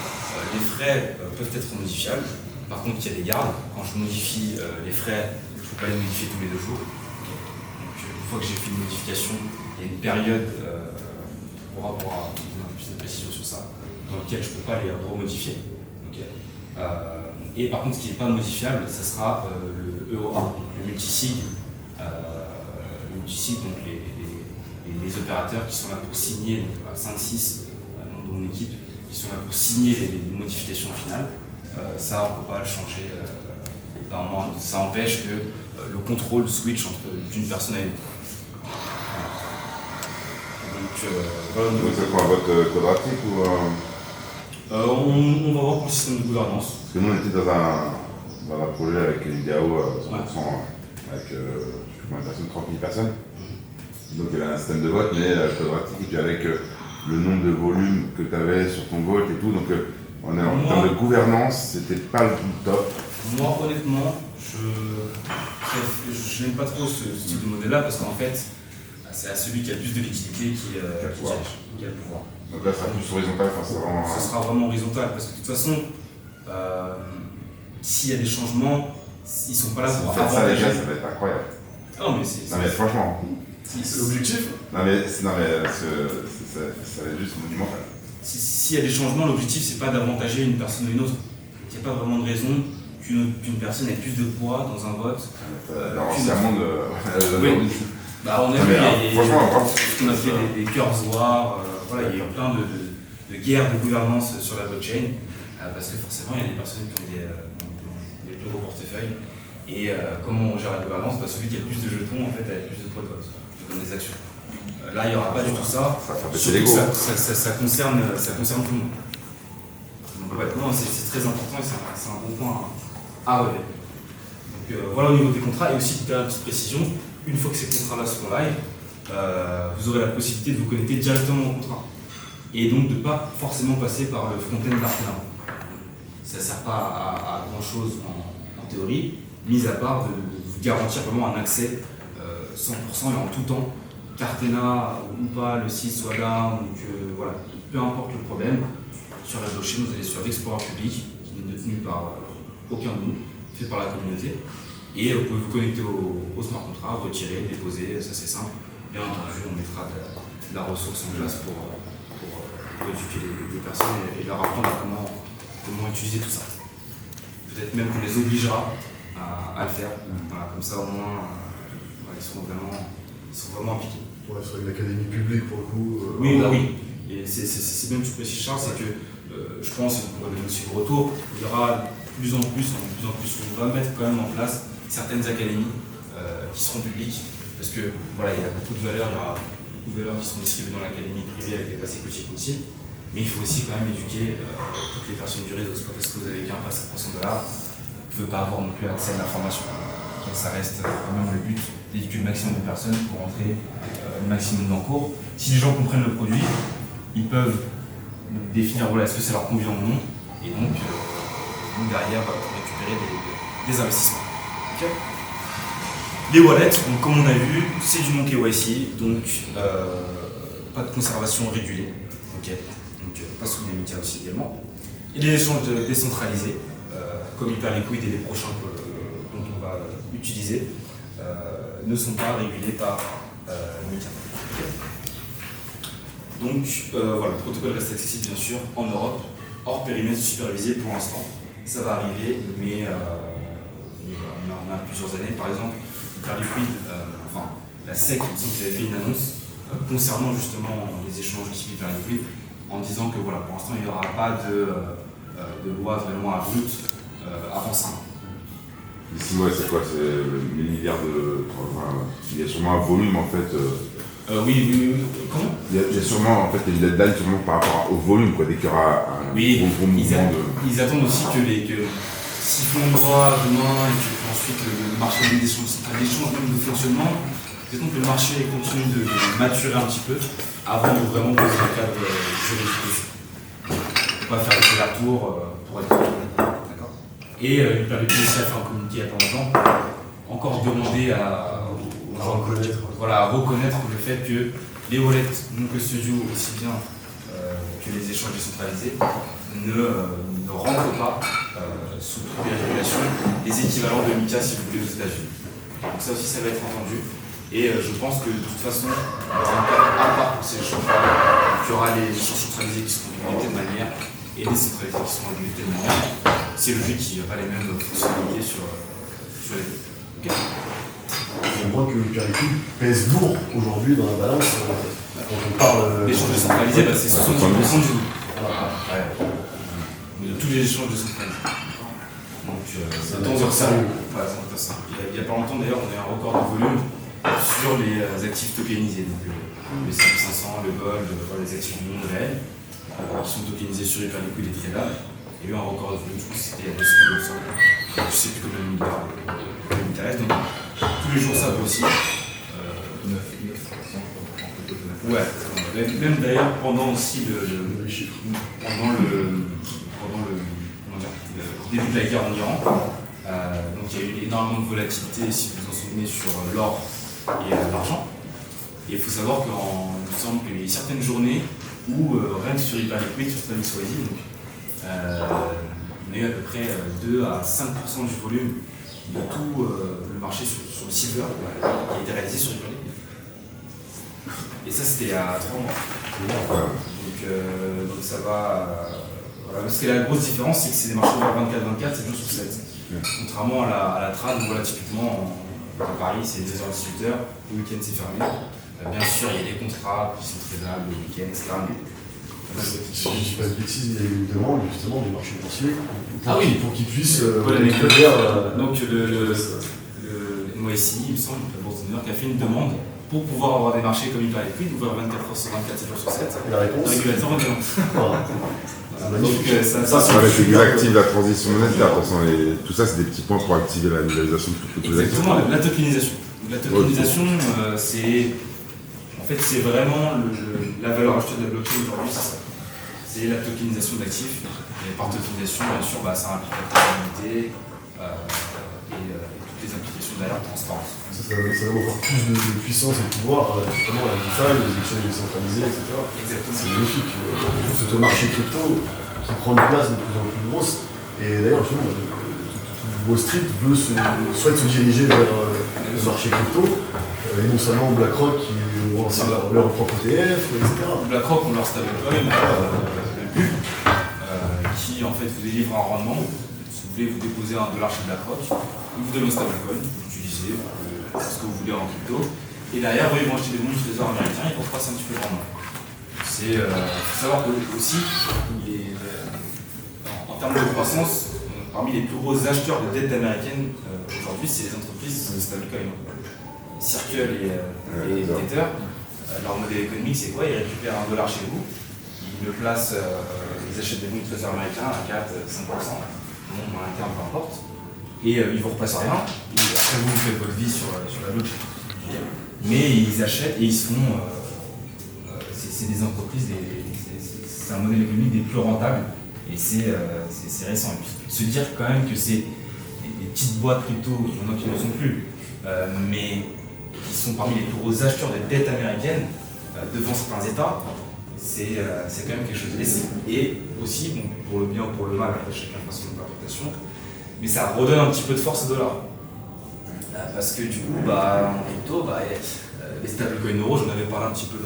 les frais peuvent être modifiables. Par contre, il y a des gardes. Quand je modifie les frais, je ne peux pas les modifier tous les 2 jours. Donc, une fois que j'ai fait une modification, il y a une période, pour avoir plus de précision sur ça, dans laquelle je ne peux pas les remodifier. Okay. Et par contre, ce qui n'est pas modifiable, ça sera le EOA, le multisig. Le multisig, donc les opérateurs qui sont là pour signer, donc 5-6, dans mon équipe, qui sont là pour signer les modifications finales. Ça, on ne peut pas le changer. Normalement, ça empêche que le contrôle switch d'une personne à une autre. Voilà. Donc c'est quoi, un vote quadratique ou on va voir pour le système de gouvernance. Parce que nous, on était dans un projet avec l'IDAO 100%, avec je sais plus combien de personnes, 30 000 personnes. Donc il y avait un système de vote, mais quadratique, et puis avec le nombre de volumes que tu avais sur ton vote et tout. Donc en termes de gouvernance, c'était pas le top. Moi, honnêtement, je n'aime pas trop ce type de modèle-là parce qu'en fait, c'est à celui qui a le plus de liquidité qui a le pouvoir. Donc là, ça sera plus horizontal, enfin, c'est vraiment. Ça sera vraiment horizontal parce que de toute façon, s'il y a des changements, ils ne sont pas là pour faire ça, les gars, ça va être incroyable. Non, mais franchement. C'est l'objectif. Ça va être juste monumental. S'il y a des changements, l'objectif, c'est pas d'avantager une personne ou une autre. Il n'y a pas vraiment de raison qu'une personne ait plus de poids dans un vote. Dans l'ancien monde, oui. On a vu franchement, on a fait des curves noirs, voilà, il y a eu plein de guerres de gouvernance sur la blockchain, parce que forcément il y a des personnes qui ont des plus gros portefeuilles Et comment on gère la gouvernance? Celui qui a le plus de jetons en fait a le plus de poids de vote dans des actions. Là, il n'y aura pas du tout ça. Ça fait baisser Surtout l'ego. que ça concerne tout le monde. Donc, ouais, non, c'est très important et c'est un bon point à relever. Donc, voilà au niveau des contrats. Et aussi, une petite précision, une fois que ces contrats-là seront live, vous aurez la possibilité de vous connecter directement au contrat. Et donc de ne pas forcément passer par le front-end d'Artena. Ça ne sert pas à grand-chose en théorie, mis à part de vous garantir vraiment un accès 100% et en tout temps, qu'Artena ou pas, le site soit down, ou que voilà, peu importe le problème, sur la blockchain, vous allez sur l'Explorer public, qui n'est détenu par aucun de nous, fait par la communauté, et vous pouvez vous connecter au smart contract, retirer, déposer, ça c'est simple. Bien entendu, on mettra de la ressource en place pour éduquer les personnes et leur apprendre à comment utiliser tout ça. Peut-être même qu'on les obligera à le faire. Voilà, comme ça au moins, ils sont vraiment impliqués. Ouais, c'est une académie publique pour le coup. Oui. Et c'est même tout précis, Charles, c'est que je pense, et vous pourrez donner aussi vos retours, il y aura de plus en plus, on va mettre quand même en place certaines académies qui seront publiques, parce que voilà, il y a beaucoup de valeurs, qui seront distribuées dans l'académie privée avec des passés coaching aussi, mais il faut aussi quand même éduquer toutes les personnes du réseau. C'est pas parce que vous avez qu'un pass à $300, vous ne pouvez pas avoir non plus accès à l'information. Donc ça reste quand même le but d'éduquer le maximum de personnes pour entrer le maximum d'encours. Si les gens comprennent le produit, ils peuvent définir voilà, est-ce que ça leur convient ou non, et donc derrière pour récupérer des investissements. Okay. Les wallets, donc, comme on a vu, c'est du non KYC, donc pas de conservation régulée, okay. Donc pas sous les médias aussi également. Et les échanges décentralisés, comme Hyperliquid et les prochains dont on va utiliser, ne sont pas régulés par médias. Okay. Donc voilà, le protocole reste accessible bien sûr en Europe, hors périmètre supervisé pour l'instant. Ça va arriver, mais on a plusieurs années. Par exemple, Hyperliquid, la SEC, il me semble qu'ils avaient fait une annonce concernant justement les échanges type Hyperliquid, en disant que voilà, pour l'instant il n'y aura pas de loi vraiment à brut avant 5 ans. Les 6 mois, c'est quoi? C'est 1000 milliards de. Enfin, il y a sûrement un volume en fait. Oui. Comment? Il y a sûrement en fait une deadline sûrement par rapport au volume, quoi, dès qu'il y aura un gros mouvement de. Ils attendent aussi que s'ils font le droit demain et que ensuite le marché des échanges même de fonctionnement, ils attendent que le marché continue de maturer un petit peu avant de vraiment poser un cadre juridique. On ne peut pas faire des allers-retours pour être d'accord. Et Hyperliquid aussi a fait un communiqué il y a pas longtemps, encore demander aux gens à reconnaître le fait que les wallets non custodiaux aussi bien que les échanges décentralisés ne rentrent pas sous toutes les régulations des équivalents de MiCA si vous voulez aux États-Unis. Donc ça aussi ça va être entendu. Et je pense que de toute façon, il y aura un cadre à part pour ces échanges-là. Il y aura les échanges centralisés qui seront régulés de telle manière et les centralisés qui seront régulés de telle manière. C'est logique qu'il n'y a pas les mêmes fonctionnalités sur les deux. Okay. On voit que Hyperliquid pèse lourd aujourd'hui dans la balance quand on parle. L'échange décentralisé, c'est 70% du lot. De tous les échanges décentralisés. Donc, c'est transversal. Il n'y a pas longtemps d'ailleurs, on a un record de volume sur les actifs tokenisés. Donc, le S&P 500, le Gold, les actifs du monde réel qui sont tokenisés sur Hyperliquid et Treda. Il y a eu un record de volume, je pense que c'était il y a 2 semaines. Je ne sais plus combien de milliards m'intéresse. Donc, tous les jours ça grossit. 9%. Ouais, même d'ailleurs pendant aussi le début de la guerre en Iran. Donc il y a eu énormément de volatilité, si vous vous en souvenez, sur l'or et l'argent. Et il faut savoir qu'il me semble qu'il y a eu certaines journées où rien que sur Hyperliquid, sur StoneXYZ, on a eu à peu près 2 à 5% du volume de tout le marché sur le silver qui a été réalisé sur Hyperliquid. Et ça c'était à 3 mois. Donc ça va. Voilà, parce que la grosse différence, c'est que c'est des marchés ouverts 24-24, 7 jours sur 7. Contrairement à la trad, où voilà, typiquement à Paris, c'est 2h-18h, le week-end c'est fermé. Bien sûr, il y a des contrats qui sont tradables le week-end, etc. Si je ne dis pas de bêtises, il y a eu une demande justement du marché boursier pour qu'ils puissent donc le MOSI, il me semble, la Bourse de New York, a fait une demande pour pouvoir avoir des marchés comme il paraît liquides, ouvert 24 heures sur 24, 7 jours sur 7. Et la réponse, le régulateur va dire. donc ça c'est qui active la transition monétaire. De toute façon, tout ça, c'est des petits points pour activer la numérisation de toutes les actions. Exactement, la tokenisation. La tokenisation, c'est vraiment la valeur ajoutée de la blockchain aujourd'hui, c'est ça. C'est la tokenisation d'actifs. Et par tokenisation, bien sûr, ça implique la traçabilité et toutes les implications derrière la transparence. Ça donne encore plus de puissance et de pouvoir, justement, à la DeFi, les exchanges décentralisés, etc. Exactement. C'est magnifique. Ce marché crypto qui prend une place de plus en plus grosse. Et d'ailleurs, justement, Wall Street souhaite se diriger vers le marché crypto. Et non seulement BlackRock qui vont lancer leur propre ETF, etc. BlackRock ont leur stablecoin, BUP, qui en fait vous délivre un rendement. Si vous voulez vous déposer $1 chez BlackRock, ils vous donnent un stablecoin, vous l'utilisez, ce que vous voulez en crypto. Et derrière, ils vont acheter des bons du trésor américain et pour passer un petit peu le rendement. Il faut savoir que aussi, en termes de croissance, parmi les plus gros acheteurs de dette américaine aujourd'hui, c'est les entreprises de stablecoin. Circle et Tether, leur modèle économique, c'est quoi? Ils récupèrent $1 chez vous, ils le placent, ils achètent des bons de trésor américains à 4-5%, bon, à l'interne, peu importe, et ils vous repassent rien, et après vous faites votre vie sur la blockchain. Mais ils achètent et ils se font. C'est des entreprises, c'est un modèle économique des plus rentables, et c'est récent. Et puis se dire quand même que c'est des petites boîtes crypto, il y en a qui ne le sont plus, mais qui sont parmi les plus gros acheteurs de dettes américaines devant certains États, c'est quand même quelque chose de laissé. Et aussi, bon, pour le bien ou pour le mal, après chacun fera son interprétation, mais ça redonne un petit peu de force au dollar. Parce que du coup, en crypto, les stablecoins euros, j'en avais parlé un petit peu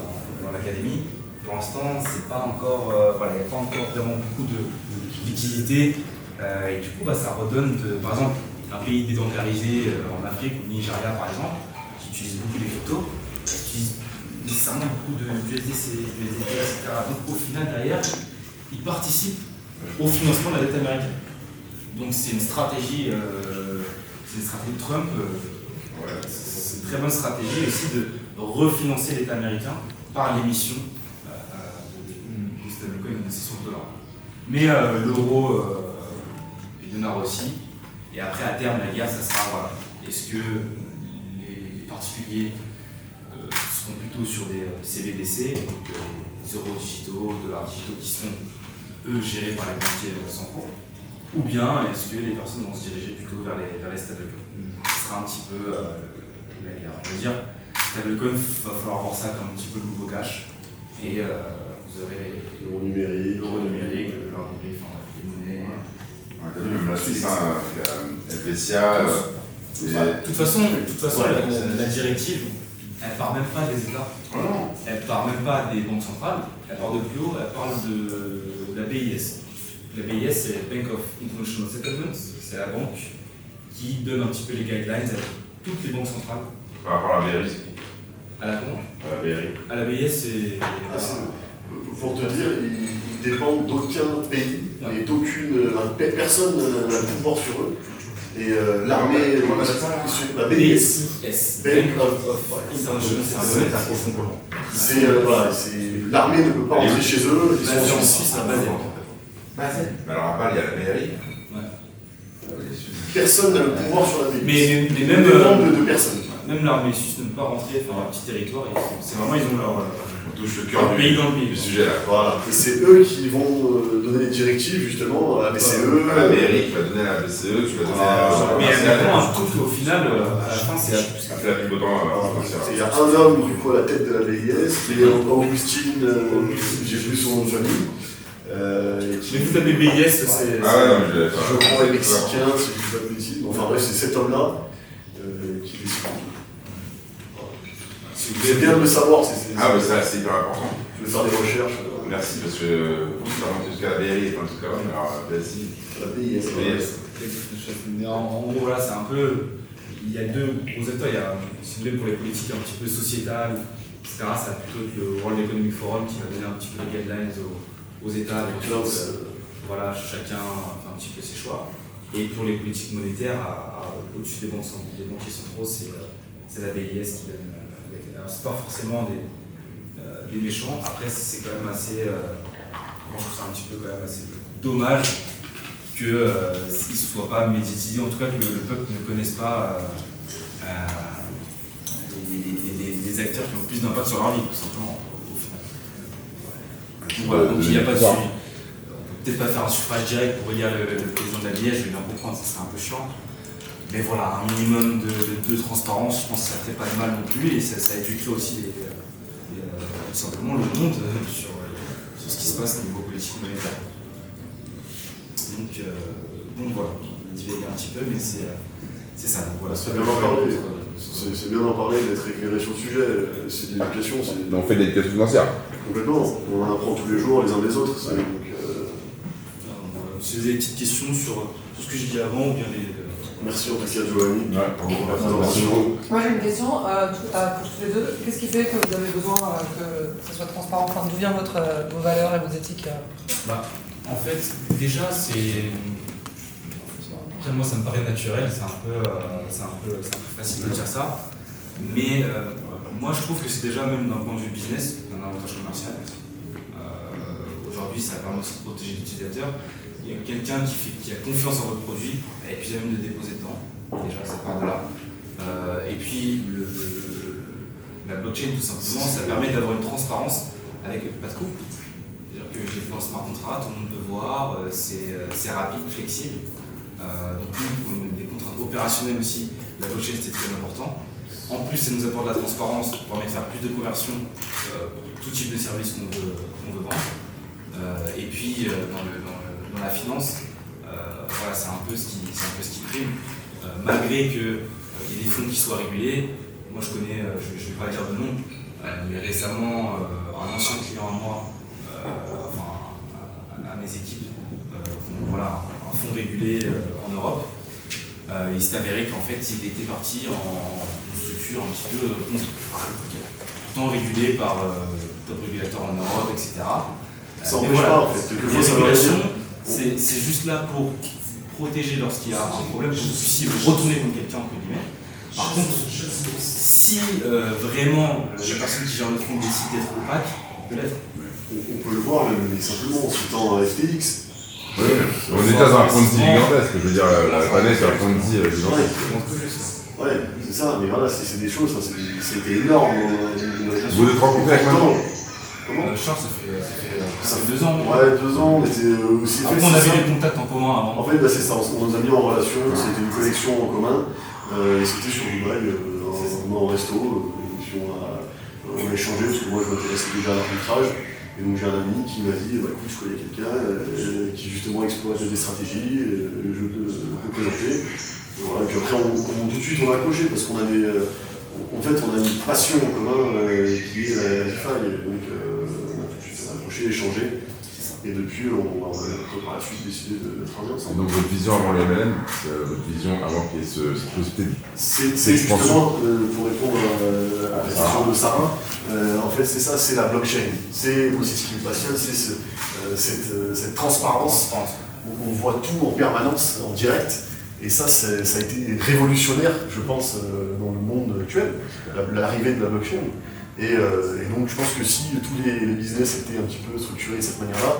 dans l'académie, pour l'instant, c'est pas encore, il n'y a pas encore vraiment beaucoup de liquidité, et du coup, ça redonne, par exemple, un pays dédollarisé en Afrique, ou Nigeria par exemple, qui utilise beaucoup les cryptos, qui utilise nécessairement beaucoup de USDC, USDT, etc. Donc au final, derrière, ils participent au financement de la dette américaine. Donc c'est une stratégie de Trump, c'est une très bonne stratégie aussi de refinancer l'État américain par l'émission de stablecoin de cession de dollars. Mais l'euro est donneur aussi. Et après, à terme, la guerre, ça sera, est-ce que les particuliers seront plutôt sur des CBDC, donc des euros digitaux, dollars digitaux qui seront, eux, gérés par les banquiers centraux, ou bien est-ce que les personnes vont se diriger plutôt vers les stablecoins. Ce sera un petit peu la guerre. Je veux dire, stablecoin, il va falloir voir ça comme un petit peu le nouveau cash, et vous avez l'euro numérique, le dollar numérique, les monnaies. Même la Suisse, LPCA. De toute façon, la directive, elle part même pas des États. Elle part même pas des banques centrales. Elle part de plus haut, elle parle de la BIS. La BIS, c'est la Bank of International Settlements. C'est la banque qui donne un petit peu les guidelines à toutes les banques centrales. Par rapport à la BRI. À la comment? À la BRI. À la BIS, c'est. Pour te dire, ils dépendent d'aucun pays et personne n'a le pouvoir sur eux. Et l'armée, la BIS, Bank of International Settlements. L'armée ne peut pas rentrer chez eux, ils sont en Suisse à Basel. Mais alors à Bâle, il y a la BRI. Personne n'a le pouvoir sur la BIS. Mais même de personnes. Même l'armée suisse ne peut pas rentrer dans un petit territoire. C'est vraiment, ils ont leur. On touche le cœur du sujet là. Voilà. Et c'est eux qui vont donner les directives justement à la BCE. À la BRI qui va donner à la BCE, qui va donner à. Mais je trouve qu'au final, à la fin, c'est la plus il y a un homme du coup à la tête de la BIS, et Augustine, j'ai plus son nom de famille. Mais vous tapez BIS, c'est. Je crois les Mexicains, si je ne dis pas de bêtises. Enfin bref, c'est cet homme-là qui décide. C'est bien de le savoir. Mais ça, c'est hyper important. Je vais faire des recherches. Merci, parce que vous remontez jusqu'à la BRI et pas jusqu'à là, mais alors la BSI. La BIS. Mais en gros, là, c'est un peu. Il y a deux gros acteurs. Il y a, si vous voulez, pour les politiques un petit peu sociétales, etc. Ça va plutôt être le World Economic Forum qui va donner un petit peu les guidelines aux États. Et voilà, chacun fait un petit peu ses choix. Et pour les politiques monétaires, au-dessus des banquiers centraux, c'est la BIS qui donne. Alors, c'est pas forcément des méchants. Après, c'est quand même assez. Je trouve ça un petit peu quand même assez dommage qu'ils ne soient pas médiatisés, en tout cas que le peuple ne connaisse pas les acteurs qui ont le plus d'impact sur leur vie, tout simplement. Voilà, donc il n'y a pas de suivi. On peut peut-être pas faire un suffrage direct pour élire le président de la BIS, je vais bien comprendre, ça serait un peu chiant. Mais voilà, un minimum de transparence, je pense que ça ne fait pas de mal non plus, et ça éduquerait aussi tout simplement le monde sur ce qui se passe au niveau politique monétaire. Donc voilà, on divague un petit peu, mais c'est ça. Donc voilà, c'est bien d'en parler. C'est bien d'en parler, d'être éclairé sur le sujet. C'est de l'éducation. On fait de l'éducation financière. Complètement. On en apprend tous les jours les uns des autres. Si vous avez des petites questions sur tout ce que j'ai dit avant, ou bien Merci en tout cas, Giovanni, pour la présentation. Moi j'ai une question pour tous les deux. Qu'est-ce qui fait que vous avez besoin que ce soit transparent? Enfin, d'où viennent vos valeurs et vos éthiques? En fait, déjà, après, moi, ça me paraît naturel, c'est un peu facile de dire ça. Mais moi, je trouve que c'est déjà, même d'un point de vue business, un avantage commercial. Aujourd'hui, ça permet aussi de protéger l'utilisateur. Il y a quelqu'un qui a confiance en votre produit, et puis même de déposer dedans. Déjà, ça part de là. Et puis, la blockchain, tout simplement, ça permet d'avoir une transparence avec pas de coût. C'est-à-dire que j'ai fait un smart contract, tout le monde peut voir, c'est rapide, flexible. Donc, des contraintes opérationnelles aussi, la blockchain c'était très important. En plus, ça nous apporte de la transparence pour permettre de faire plus de conversion pour tout type de service qu'on veut vendre. Et puis, dans la finance, voilà, c'est un peu ce qui prime. Malgré qu'il y ait des fonds qui soient régulés, moi je connais, je ne vais pas dire de nom, mais récemment, un ancien client à moi, à mes équipes, voilà, un fonds régulé en Europe, il s'est avéré qu'en fait il était parti en une structure un petit peu pourtant régulée par top régulateur en Europe, etc. Ça n'empêche pas en fait. Les régulations, c'est juste là pour protéger lorsqu'il y a un problème, que vous puissiez vous retourner contre quelqu'un, entre guillemets. Par contre, si vraiment la personne qui gère le fonds décide d'être opaque, peut l'être. On peut le voir, mais simplement en citant FTX. Oui, on est dans un point de vue gigantesque, je veux dire, la planète est un point de vue gigantesque. Ouais, c'est ça, mais voilà, c'est des choses, c'était énorme. Vous êtes rencontrés avec maintenant? Comment Charles, ça fait 2 ans. Ouais, 2 ans, on était aussi. Après, on avait des contacts en commun avant. En fait, c'est ça, on nous a mis en relation, c'était une collection en commun, et c'était sur Dubaï, en resto, et puis on a échangé, parce que moi je m'intéressais déjà à l'arbitrage. Et donc j'ai un ami qui m'a dit, écoute, je connais quelqu'un qui justement exploite des stratégies, je peux te présenter. Et voilà, et puis après, tout de suite, on a accroché parce qu'on avait, en fait, on a une passion en commun qui est la DeFi. Donc on a tout de suite accroché, échangé. Et depuis, on a par la suite décidé de travailler ensemble. Donc votre vision avant le MLM, votre vision avant qu'il y ait cette possibilité. C'est justement, pour répondre à la question de Sarah, en fait c'est ça, c'est la blockchain. C'est aussi ce qui me passionne, c'est cette transparence. On voit tout en permanence, en direct. Et ça a été révolutionnaire, je pense, dans le monde actuel, l'arrivée de la blockchain. Et donc je pense que si tous les business étaient un petit peu structurés de cette manière-là,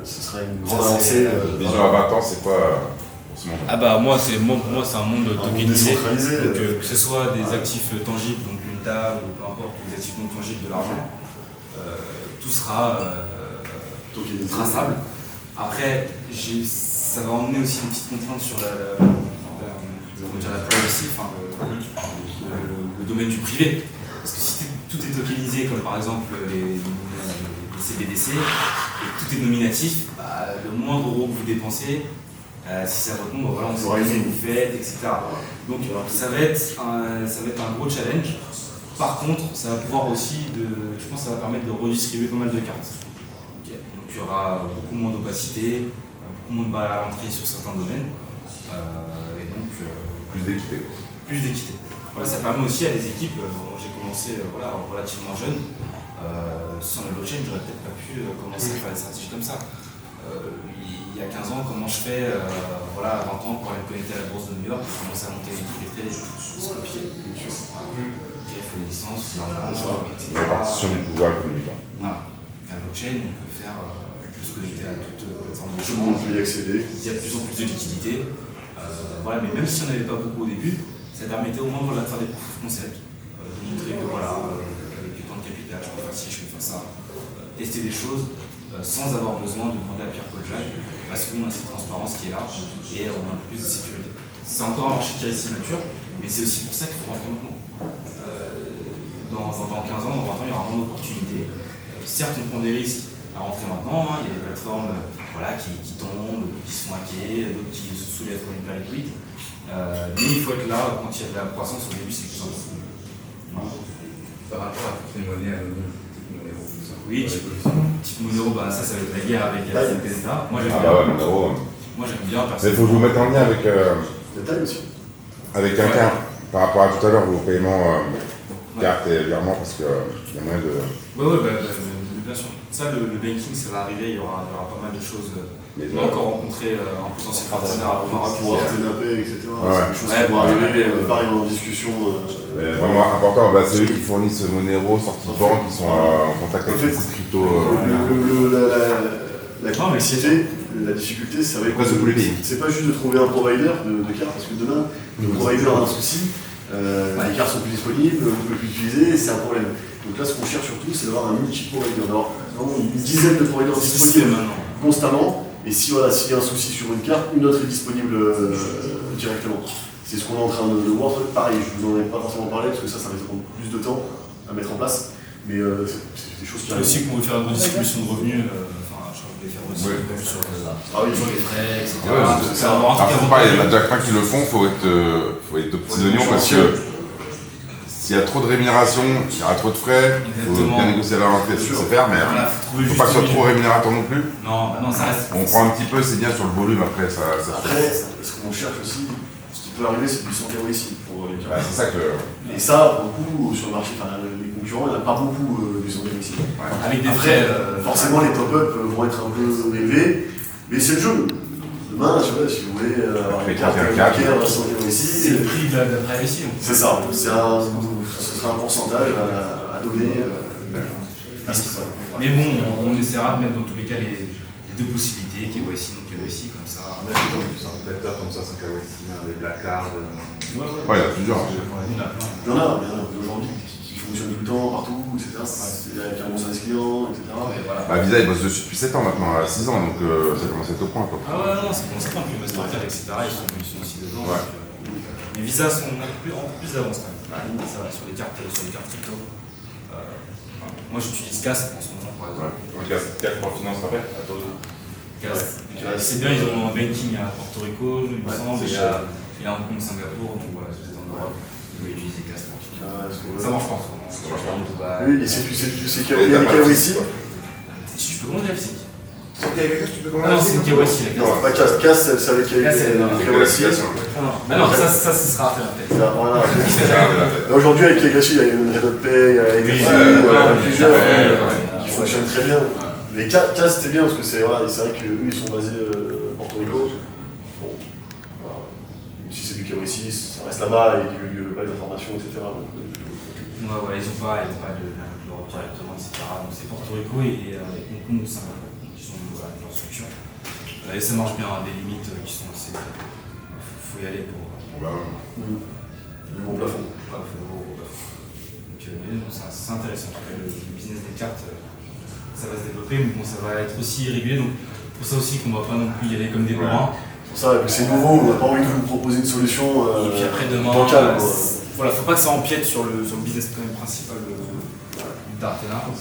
ce serait une grande avancée. Vision à 20 ans, c'est quoi ce monde? Pour moi c'est un monde tokenisé. Donc, que ce soit des actifs tangibles, donc une table ou peu importe, des actifs non tangibles de l'argent, tout sera traçable. Après, ça va emmener aussi une petite contrainte sur la privacy, enfin, le domaine du privé. Parce que si tout est tokenisé, comme par exemple les CBDC, et que tout est nominatif, le moindre euro que vous dépensez, si ça retombe, voilà, on sait ce que vous faites, etc. Donc ça va être un gros challenge. Par contre, ça va pouvoir aussi, je pense que ça va permettre de redistribuer pas mal de cartes. Okay. Donc il y aura beaucoup moins d'opacité, beaucoup moins de balles à l'entrée sur certains domaines, et donc plus d'équité. Plus d'équité. Voilà, ça permet aussi à des équipes, j'ai lancé relativement jeune. Sans la blockchain, j'aurais peut-être pas pu commencer à faire des stratégies comme ça. Il y a 15 ans, comment je fais à 20 ans pour aller me connecter à la bourse de New York, je commence à monter les trades, se copier. J'ai fait des licences, etc. La partition du pouvoir économique. Voilà. La blockchain, on peut faire se connecter à toute plateforme de Tout le monde peut y accéder. Il y a de plus en plus de liquidités. Mais même si on n'avait pas beaucoup au début, ça permettait au moins de faire des proof of concept, de montrer que avec du temps de capital, je peux faire ci, je peux faire ça, tester des choses sans avoir besoin de demander à Pierre-Paul Jacques, parce qu'on a cette transparence qui est là et on a un peu plus de sécurité. C'est encore un marché qui reste immature, mais c'est aussi pour ça qu'il faut rentrer maintenant. Dans 15 ans, dans 20 ans, il y aura vraiment d'opportunités. Certes, on prend des risques à rentrer maintenant, il y a des plateformes qui tombent, qui se font hacker, d'autres qui se soulèvent comme une période liquide. Mais il faut être là quand il y a de la croissance au début, c'est plus important. Voilà. Par rapport à toutes les monnaies anonymes, oui, type Monero, ça va être la guerre avec les États. Moi j'aime bien. Moi j'aime bien parce Il faut que vous mettre en lien avec, Détail aussi. avec quelqu'un par rapport à tout à l'heure, vos paiements carte et virement, parce qu'il y a moyen de. Bien sûr. Ça, le banking, ça va arriver, il y aura pas mal de choses. On a encore rencontré un potentiel partenaire au Maroc. Pour Artenapé, etc. Ouais. C'est des choses qui vont arriver, pareil en discussion. Vraiment important, c'est eux qui fournissent Monero, sortie de banque, qui sont en contact avec les crypto. La complexité, la difficulté, ça va être. C'est pas juste de trouver un provider de cartes, parce que demain, le provider a un souci, les cartes sont plus disponibles, on ne peut plus utiliser, c'est un problème. Donc là, ce qu'on cherche surtout, c'est d'avoir un multi-provider, d'avoir une dizaine de providers disponibles constamment, et s'il y a un souci sur une carte, une autre est disponible directement. C'est ce qu'on est en train de voir. Pareil, je vous en ai pas forcément parlé, parce que ça va prendre plus de temps à mettre en place, mais c'est des choses qui arrivent. Aussi qu'on veut faire une redistribution de revenus, je crois que je voulais faire aussi sur les frais, etc. Il y en a déjà plein qui le font, il faut être aux petits oignons, parce que s'il y a trop de rémunération, il y aura trop de frais, il faut bien négocier à la rentrée, c'est faire, mais il ne faut pas que ce soit trop rémunérateur non plus. Non, ça reste. On prend un petit peu, c'est bien sur le volume, après ça Après, ce qu'on cherche aussi, ce qui peut arriver, c'est du sans KYC pour les cartes. c'est ça que. Et ça, beaucoup sur le marché, les concurrents, il n'y en a pas beaucoup du sans KYC. Avec des Après, frais. forcément, les top-up vont être un peu élevés, mais c'est le jeu. Demain, je sais pas, si vous voulez avoir une carte bancaire sans KYC, C'est le prix de la privacy. c'est ça. Ce sera un pourcentage à donner. Mais bon, on essaiera de mettre dans tous les cas les deux possibilités, KYC, non KYC, comme ça. On a un compléteur comme ça, sans KYC, des black cards. Ouais, il y a plusieurs. Il y en a aujourd'hui qui fonctionnent tout le temps, partout, etc. Avec un bon service client, etc. Visa, il bosse dessus depuis 7 ans maintenant, à 6 ans, donc ça commence à être au point. Quoi. Non, c'est pour ça que les Mastercard, etc., ils sont aussi dedans. Ouais. Les visas sont en plus d'avance quand même. Ça va, sur les cartes crypto. Moi j'utilise CAS en ce moment par exemple. CAS pour finance après CAS. C'est bien, ils ont un banking à Porto Rico, il me semble, et à Hong Kong, Singapour, donc voilà, c'est en Europe. Vous pouvez utiliser CAS pour ça marche pas en ce moment. Oui, et c'est qu'il y a des KYC. Si je peux commander la physique. Tu peux Non, c'est une KYC la Non, pas CAS, c'est avec KYC. Non, ça ce sera après la tête. Aujourd'hui, avec KYC, il y a une Red Pay, il y a plusieurs qui fonctionnent très bien. Mais CAS, c'était bien parce que c'est vrai qu'eux, ils sont basés à Porto Rico. Bon, si c'est du KYC, ça reste là-bas et il n'y a pas d'informations, etc. Ils n'ont pas de l'Europe directement, etc. Donc c'est Porto Rico et Hong Kong ou Singapour qui sont leur structure. Et ça marche bien, des limites qui sont assez. Faut y aller pour. Le bon plafond. Donc, c'est intéressant. Le business des cartes, ça va se développer, mais bon, ça va être aussi régulé. Donc, pour ça aussi qu'on ne va pas non plus y aller comme des bourrins. Pour ça, c'est nouveau, on n'a pas envie de vous proposer une solution. Et puis après, demain, voilà, faut pas que ça empiète sur le business quand même principal d'Artena. Il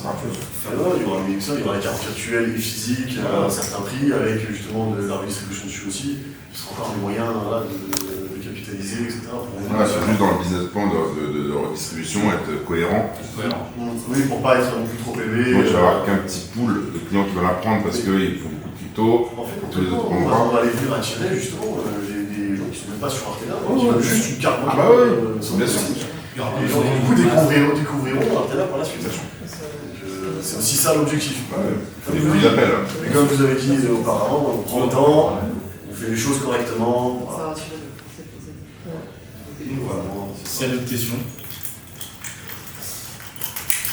y aura des cartes virtuelles et physiques à un certain prix, avec justement de la redistribution dessus aussi. Ce sera encore des moyens de capitaliser, etc. C'est juste dans le business plan de redistribution, être cohérent. Oui, pour pas être non plus trop élevé. Donc, tu vas avoir qu'un petit pool de clients qui veulent apprendre parce qu'ils font beaucoup de crypto. En fait, tous les autres on va les venir attirer justement des gens qui ne sont même pas sur Artena, qui veulent juste une carte. Bien sûr. Il y aura pas les gens besoin du coup de- découvriront Artela par la suite. C'est aussi ça l'objectif. Des petits appels. Mais comme vous avez dit auparavant, on prend le temps, on fait les choses correctement. Ça Voilà. rassure. Donc voilà, s'il y a d'autres questions.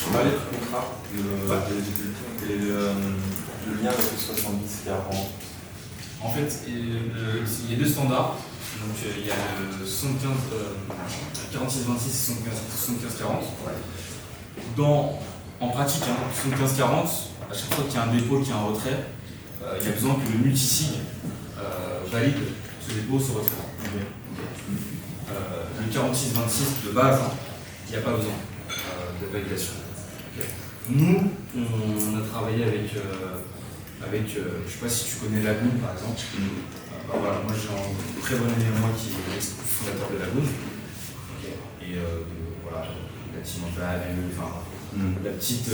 On parlait du contrat, et le lien avec le 70-40. En fait, il y a deux standards. Donc il y a le 75, 46-26 et 75-40. En pratique, 75-40, à chaque fois qu'il y a un dépôt, qu'il y a un retrait, il y a besoin que le multisig valide ce dépôt, ce retrait. Le 46-26 de base, il n'y a pas besoin de validation. Nous, on a travaillé avec je ne sais pas si tu connais Lagoon par exemple. Voilà, moi j'ai un très bon ami à moi qui est fondateur de Lagoon. Et voilà, la team un peu la petite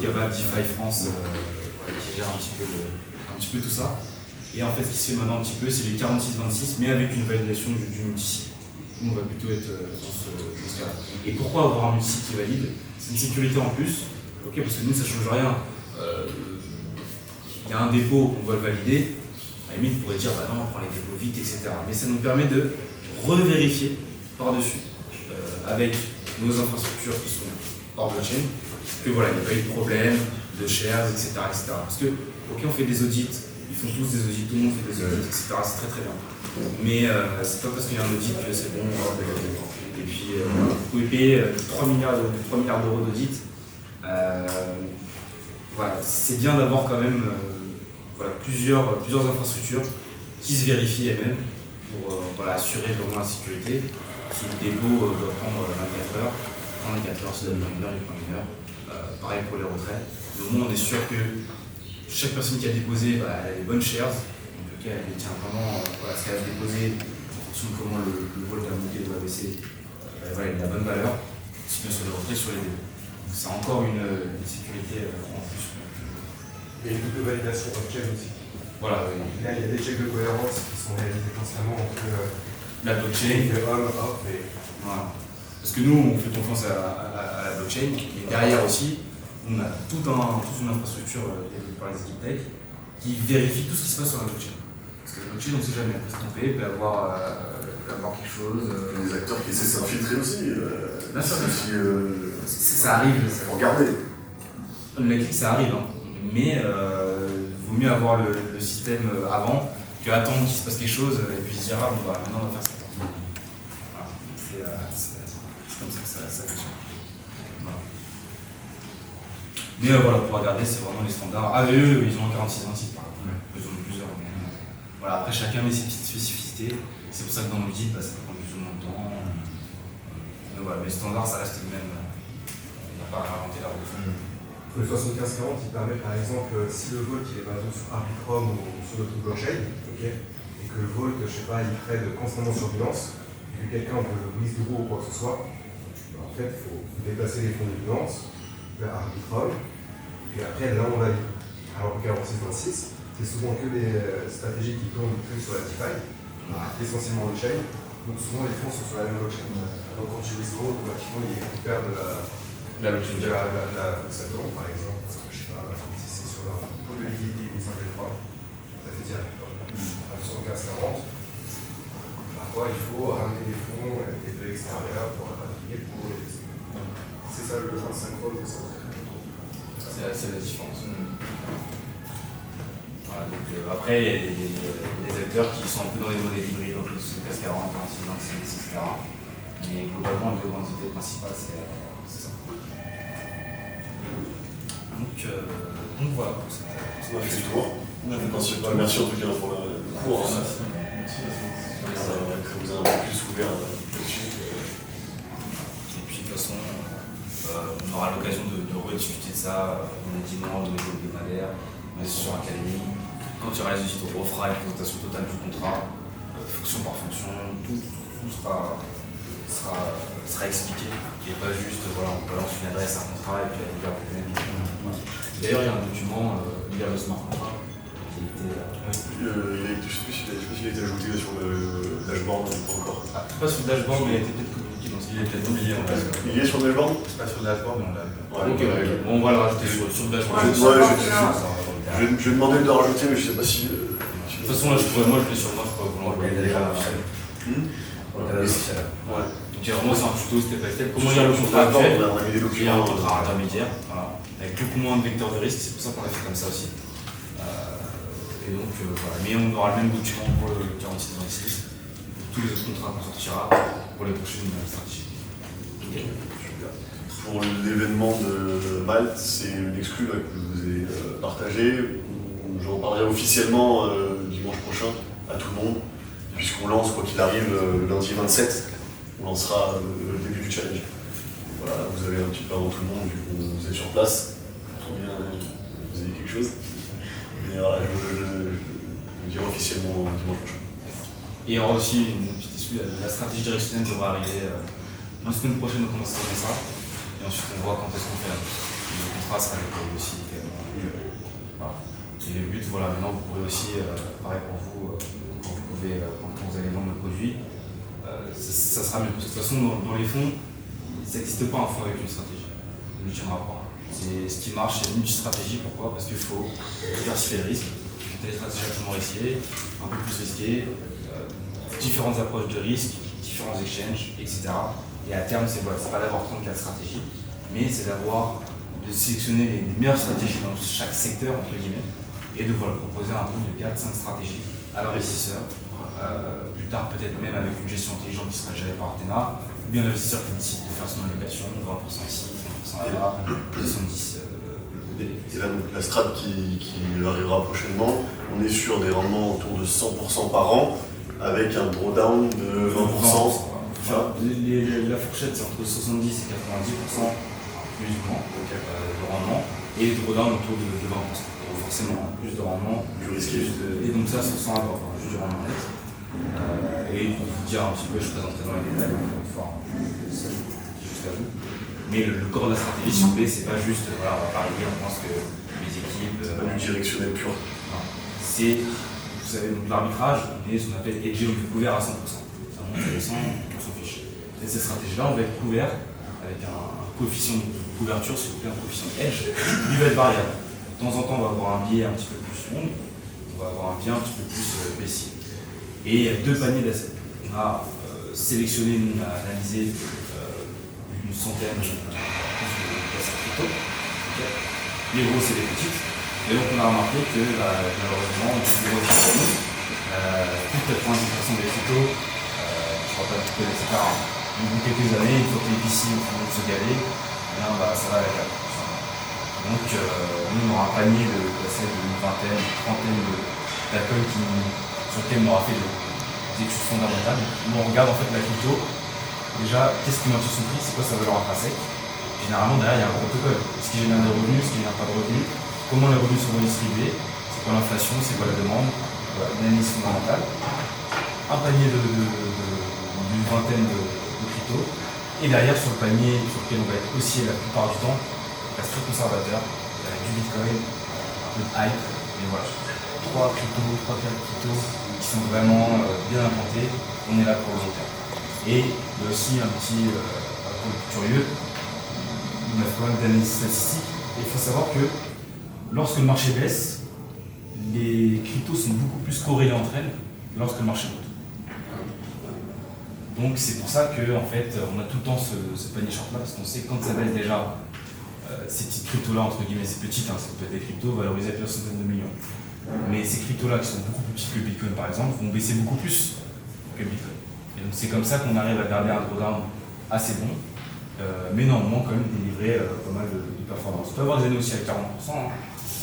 Gaba DeFi France voilà, qui gère un petit peu tout ça. Et en fait, ce qui se fait maintenant un petit peu, c'est les 46-26, mais avec une validation du multisig. Nous, on va plutôt être dans ce cas-là. Et pourquoi avoir un multisig qui valide? C'est une sécurité en plus, parce que nous, ça ne change rien. Il y a un dépôt, on va le valider. À la limite, on pourrait dire, bah non, on prend les dépôts vite, etc. Mais ça nous permet de revérifier par-dessus, avec nos infrastructures qui sont hors blockchain, que voilà, il n'y a pas eu de problème, de shares, etc. Parce que, on fait des audits, ils font tous des audits, tout le monde fait des audits, etc. C'est très très bien. Mais c'est pas parce qu'il y a un audit que c'est bon. Et puis, vous pouvez payer 3 milliards d'euros d'audit. Voilà, c'est bien d'avoir quand même plusieurs infrastructures qui se vérifient elles-mêmes pour assurer vraiment la sécurité. Si le dépôt doit prendre 24 heures, 24 heures, ça donne 1 heure, il prend 1 heure. Pareil pour les retraits. Mais au moins, on est sûr que chaque personne qui a déposé, elle a les bonnes shares. Donc, elle détient vraiment ce qu'elle a déposé en fonction de comment le vol va monter ou va baisser. Il a la bonne valeur, aussi bien sur les retraits, sur les dépôts. C'est encore une sécurité en plus. Et une double validation blockchain aussi. Voilà, Là, il y a des checks de cohérence qui sont réalisés constamment entre la blockchain. le on, off et. Voilà. Parce que nous, on fait confiance à la blockchain, et derrière aussi, on a toute une infrastructure développée par les équipes tech qui vérifie tout ce qui se passe sur la blockchain. Parce que la blockchain, on ne sait jamais, on peut se tromper, il peut avoir quelque chose. Les acteurs qui essaient de s'infiltrer aussi. Bien sûr, ça arrive. Regardez. La clique, ça arrive, mais vaut mieux avoir le système avant qu'attendre qu'il se passe quelque chose et puis se dire maintenant on va faire ça. Voilà. C'est comme ça que ça fonctionne. Voilà. Mais voilà, pour regarder, c'est vraiment les standards. AVE, ils ont un 46-26 par exemple. Ils en ont plusieurs. Mais, voilà, après, chacun met ses petites spécificités. C'est pour ça que dans l'audit, ça peut prendre plus ou moins de temps. Mais voilà, les standards, ça reste le même. On n'a pas inventé la roue. Le 75-40, il permet par exemple, si le vote il est basé sur Arbitrum ou sur notre blockchain, et que le vote, je sais pas, il trade constamment sur Binance, et que quelqu'un veut mise de gros ou quoi que ce soit, en fait, il faut déplacer les fonds de Binance vers Arbitrum, et après là on valide. Alors que 46-26, c'est souvent que des stratégies qui tournent que sur la DeFi, essentiellement le chain, donc souvent les fonds sont sur la même blockchain. Donc quand tu lis gros, automatiquement il récupère de la blockchain la Saturn par exemple, parce que je sais pas, si c'est sur leur pot de liquidité des 5 3, ça fait direct. Sur 15-40, parfois il faut ramener des fonds et de l'extérieur pour appliquer pour les. C'est ça le synchrone de ça. C'est la différence. Voilà, donc, après, il y a des acteurs qui sont un peu dans les modèles hybrides, donc le 40, 46, 26, etc. Mais globalement, l'identité principale, c'est ça. Donc voilà. On a fait du tour. Merci en tout cas pour le cours. Merci. Ça vous a un peu plus ouvert là-dessus. Et puis de toute façon, on aura l'occasion de rediscuter de ça. On est dimanche, on est hebdomadaire, on est sur Académie. Quand il y aura les audits, on refera une présentation totale du contrat, fonction par fonction, tout sera expliqué. Et pas juste, on balance une adresse, un contrat et puis elle va D'ailleurs, il y a un document lié à le smart contract qui était. Je sais plus s'il a été ajouté sur le dashboard ou pas encore. Pas sur le dashboard, mais il a été peut-être communiqué. Donc il est peut-être oublié en fait. Il est sur le dashboard? C'est pas sur le dashboard, mais on l'a. Ok, bon, on va le rajouter sur le dashboard. Je vais demander de le rajouter, mais je sais pas si. De toute façon, là, moi je l'ai sur moi, je crois que vous l'envoyez déjà. Ouais. Donc vraiment, c'est un tuto step by step. Comment lire le contrat actuel? On a mis des Il y a documents. un contrat intermédiaire, voilà, avec beaucoup moins de vecteurs de risque, c'est pour ça qu'on l'a fait comme ça aussi. Et donc, voilà. Mais on aura le même document pour le 46-26, pour tous les autres contrats qu'on sortira pour les prochaines stratégies. Pour l'événement de Malte, c'est une exclue là, que je vous ai partagée. J'en parlerai officiellement dimanche prochain à tout le monde, puisqu'on lance, quoi qu'il arrive, le lundi 27, on lancera le début du challenge. Voilà, vous avez un petit peu avant tout le monde, vu que vous êtes sur place. Trop bien, vous avez quelque chose. Mais voilà, je le dirai officiellement dimanche prochain. Et il y aura aussi une petite exclue, la stratégie directionnelle devra arriver la semaine prochaine, on commence à faire ça. Et ensuite on voit quand est-ce qu'on fait. Le contrat sera déployé aussi. Voilà. Et le but, voilà, maintenant vous pourrez aussi, pareil pour vous, quand vous allez vendre le produit, ça sera mieux. Parce que de toute façon, dans les fonds, ça n'existe pas un fonds avec une stratégie. On ne tiendra pas. Ce qui marche, c'est une multi-stratégie. Pourquoi? Parce qu'il faut diversifier le risque. Des stratégies extrêmement risquées, un peu plus risquées, différentes approches de risque, différents exchanges, etc. Et à terme, c'est pas d'avoir 34 stratégies, mais c'est de sélectionner les meilleures stratégies dans chaque secteur, entre guillemets, et de proposer un pool de 4-5 stratégies à l'investisseur. Plus tard, peut-être même avec une gestion intelligente qui sera gérée par Athena, ou bien l'investisseur qui décide de faire son allocation, 20% ici, 20% là, 70 Et là, donc, la strat qui arrivera prochainement, on est sur des rendements autour de 100% par an, avec un drawdown de 20%. Enfin, la fourchette, c'est entre 70 et 90% plus ou moins de rendement, et les drawdowns autour de 20%. Donc forcément, plus de rendement, Plus risqué. et donc ça, sans avoir juste du rendement net. Et pour vous dire un petit peu, je présenterai dans les détails, encore une fois, ça, juste à vous. Mais le corps de la stratégie, si vous voulez, c'est pas juste, voilà, on va parier, on pense que les équipes. C'est pas du directionnel pur. C'est, vous savez, donc l'arbitrage, on est ce qu'on appelle hedgé ou couvert à 100%. Ça monte, ça descend, on s'en fiche. Et cette stratégie-là, on va être couvert avec un coefficient de couverture, s'il vous plaît, un coefficient edge, qui va être variable. De temps en temps, on va avoir un biais un petit peu plus long, on va avoir un biais un petit peu plus baissier. Et il y a deux paniers d'assets. On a sélectionné, nous, on a analysé une centaine d'assets crypto. Les gros, c'est les petites. Et donc, on a remarqué que malheureusement, on plus gros pour nous. Plus de 90% des cryptos, je ne crois pas que vous connaissez ça, au bout de quelques années, une fois que les PC vont se galer, ça va à la cave. Donc, nous, on aura un panier d'assets d'une vingtaine, une trentaine d'accueils sur lesquels on aura fait des études fondamentales. Nous, on regarde en fait la crypto. Déjà, qu'est-ce qui maintient son prix? C'est quoi sa valeur intrinsèque? Généralement, derrière, il y a un protocole. Est-ce qu'il génère des revenus? Est-ce qu'il génère pas de revenus? Comment les revenus sont redistribués? C'est quoi l'inflation? C'est quoi la demande? Voilà, une analyse fondamentale. Un panier d'une vingtaine de cryptos. Et derrière, sur le panier sur lequel on va être aussi la plupart du temps, on reste très conservateur, avec du bitcoin, un peu de hype, mais voilà. 3-4 cryptos qui sont vraiment bien implantés, on est là pour le long terme. Et il y a aussi un petit pour le curieux, on a fait quand même d'analyse statistique, et il faut savoir que lorsque le marché baisse, les cryptos sont beaucoup plus corrélés entre elles que lorsque le marché monte. Donc c'est pour ça qu'en fait, on a tout le temps ce panier short là, parce qu'on sait que quand ça baisse déjà, ces petites cryptos-là, entre guillemets, c'est petites, hein, ça peut être des cryptos valorisées à plusieurs centaines de millions. Mais ces cryptos-là, qui sont beaucoup plus petites que le Bitcoin par exemple, vont baisser beaucoup plus que le Bitcoin. Et donc c'est comme ça qu'on arrive à garder un drawdown assez bon, mais néanmoins quand même délivrer pas mal de performance. On peut avoir des années aussi avec 40%, hein,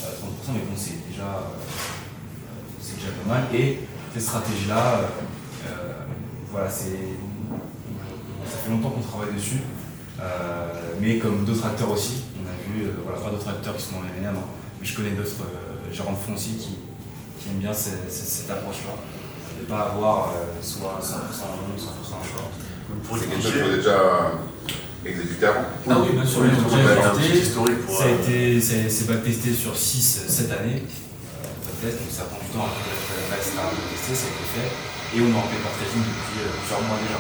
30%, mais bon, c'est déjà pas mal. Et cette stratégie-là, voilà, ça fait longtemps qu'on travaille dessus, mais comme d'autres acteurs aussi, on a vu, voilà, pas d'autres acteurs qui sont dans les M&A, mais je connais d'autres gérants de fonds aussi qui aiment bien cette approche-là, de ne pas avoir soit 100% en long, 100% en short. C'est quelque chose qu'il faut déjà exécuter avant. Ah oui, bien sûr, un petit historique pour. c'est backtesté sur 6-7 années, donc ça prend du temps à tester, ça a été fait, et on est en paper trading depuis plusieurs mois déjà.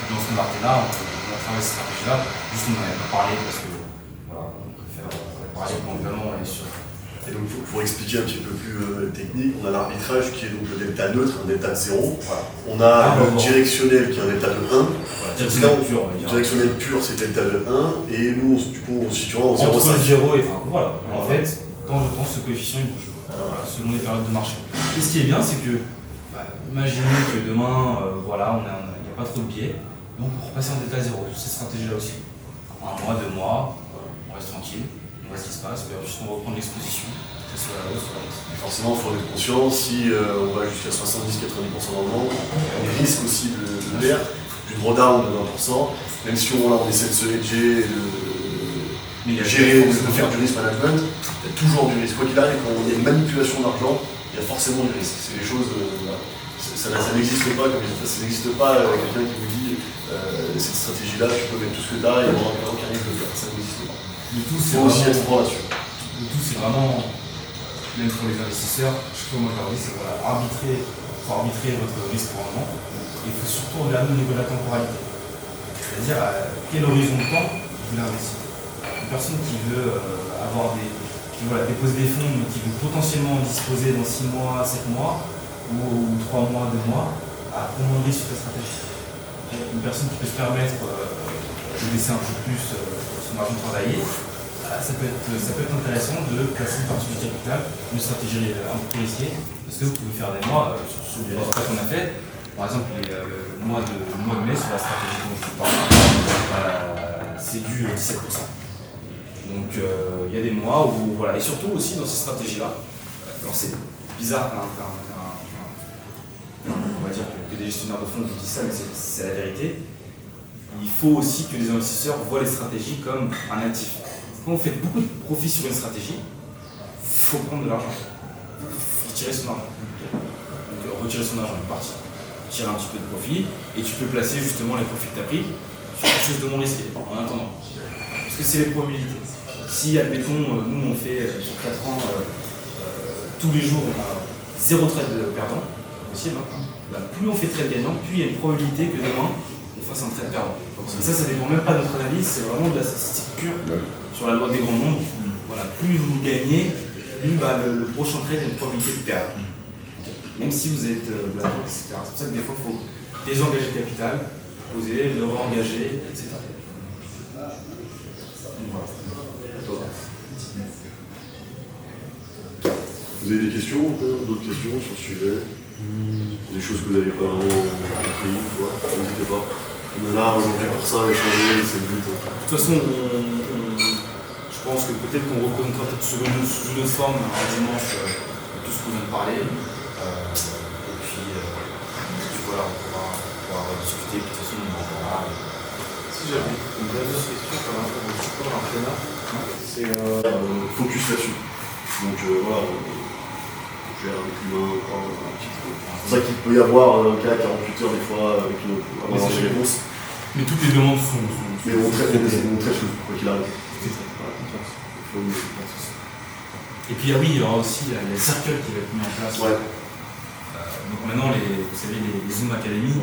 dans ce Martin-là, on a travaillé cette stratégie-là. Juste, on n'en avait pas parlé parce que voilà, on préfère parler ponctuellement et sur. Et donc, pour expliquer un petit peu plus technique, on a l'arbitrage qui est donc le delta neutre, un delta de 0. Voilà. On a le directionnel qui est un delta de 1. Voilà, directionnel pur, on va dire. Directionnel pur, c'est delta de 1. Et nous, du coup, on se situera en Entre 0,5. 0 et 1. Voilà. En fait, temps de temps, ce coefficient il bouge. Selon les périodes de marché. Et ce qui est bien, c'est que, imaginez que demain, voilà, il n'y a pas trop de biais, donc on peut repasser en delta 0, cette stratégie-là aussi. Un mois, 2 mois, on reste tranquille, on voit ce qui se passe, puis ensuite on reprend l'exposition, que ce soit la hausse, soit la baisse. Et forcément, il faut en être conscient, si on va jusqu'à 70-90% d'endement, on risque aussi de l'air, du drawdown de 20%, même si on essaie de se hedger et de gérer, de faire du risk management, il y a toujours du risque. Quoi qu'il arrive, quand il y a une manipulation d'argent, il y a forcément du risque. C'est des choses, ça n'existe pas, ça n'existe pas quelqu'un qui vous dit cette stratégie-là, tu peux mettre tout ce que tu as et il n'y aura aucun risque de faire. Ça n'existe pas. Le tout, Il c'est faut aussi vraiment, être franc là-dessus. le tout, c'est vraiment, même pour les investisseurs, je sais pas moi je leur dis, c'est voilà, faut arbitrer votre risque pour un moment. Il faut surtout regarder au niveau de la temporalité. C'est-à-dire à quel horizon de temps vous l'investissez. Une personne qui veut déposer des fonds, mais qui veut potentiellement en disposer dans 6 mois, 7 mois, ou 3 mois, 2 mois, à prendre un risque sur ta stratégie. Une personne qui peut se permettre de laisser un peu plus son argent travailler, ça peut être intéressant de placer une partie du capital, une stratégie un peu plus risquée, parce que vous pouvez faire des mois, sur les résultats qu'on a fait, par exemple le mois de mai sur la stratégie dont je vous parle, c'est du 17%. Donc il y a des mois où, voilà, et surtout aussi dans ces stratégies-là, alors c'est bizarre on va dire que des gestionnaires de fonds vous disent ça, mais c'est la vérité. Il faut aussi que les investisseurs voient les stratégies comme un actif. Quand vous faites beaucoup de profit sur une stratégie, il faut prendre de l'argent. Il faut retirer son argent. Donc retirer son argent, une partie. Tirer un petit peu de profit, et tu peux placer justement les profits que tu as pris sur quelque chose de non risqué, en attendant. Parce que c'est les probabilités. Si, admettons, nous on fait sur 4 ans, tous les jours on a 0 trade perdant, possible, bah, plus on fait trade gagnant, plus il y a une probabilité que demain on fasse un trade perdant. Et ça dépend même pas de notre analyse, c'est vraiment de la statistique pure sur la loi des grands nombres. Voilà, plus vous gagnez, plus le prochain trade a une probabilité de perdre. Même si vous êtes blanc, etc. C'est pour ça que des fois il faut désengager le capital, poser, le re-engager, etc. Voilà. Vous avez des questions, d'autres questions sur ce sujet? Des choses que vous n'avez pas vraiment compris, n'hésitez pas. On est là aujourd'hui pour ça, échanger, c'est le but. De toute façon, je pense que peut-être qu'on représentera sur une autre forme un dimanche tout ce qu'on vient de parler. Et puis voilà, on pourra discuter, puis de toute façon on en parlera. Si j'avais une dernière question par rapport au support Arcana, c'est focus là-dessus. Donc voilà, on gère avec l'humain un petit peu. C'est pour ça qu'il peut y avoir un cas à 48 heures des fois avec une réponse. Mais toutes les demandes sont. Mais on traite tout, quoi qu'il arrive. Et puis oui, il y aura aussi il y a le Circle qui va être mis en place. Ouais. Donc maintenant, vous savez, les Zoom Academy,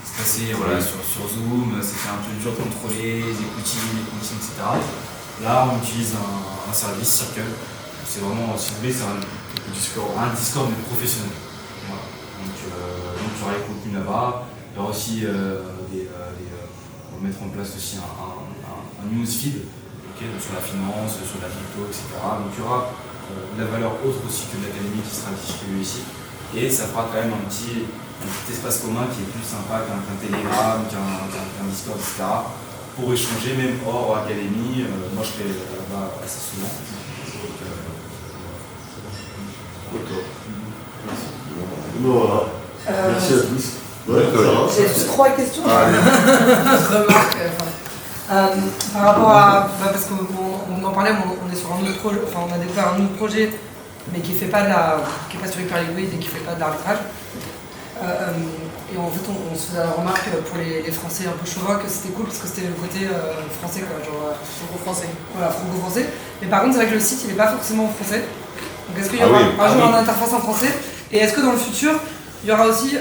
c'est passé sur Zoom, c'était un peu dur de contrôler, les equity, etc. Là, on utilise un service Circle. C'est vraiment, si vous voulez, c'est un Discord mais professionnel. Voilà. Donc il y aura les contenus là-bas. Il y aura aussi on va mettre en place aussi un newsfeed sur la finance, sur la crypto, etc. Donc il y aura de la valeur autre aussi que l'académie qui sera distribuée ici. Et ça fera quand même un petit espace commun qui est plus sympa qu'un Telegram, qu'un Discord, etc. Pour échanger, même hors académie. Moi je serai là-bas assez souvent. D'accord. Voilà. Merci à tous. J'ai juste 3 questions. Remarque. Par rapport à. Parce qu'on en parlait, on est sur un autre projet, enfin on a découvert un autre projet, mais qui n'est pas sur Hyperliquid et qui ne fait pas de l'arbitrage. Et en fait, on se faisait la remarque pour les Français un peu chauvins que c'était cool parce que c'était le côté français, quoi, genre. Franco-français. Voilà, franco-français. Mais par contre, c'est vrai que le site, il n'est pas forcément en français. Donc est-ce qu'il y aura un jour une interface en français? Et est-ce que dans le futur, il y aura aussi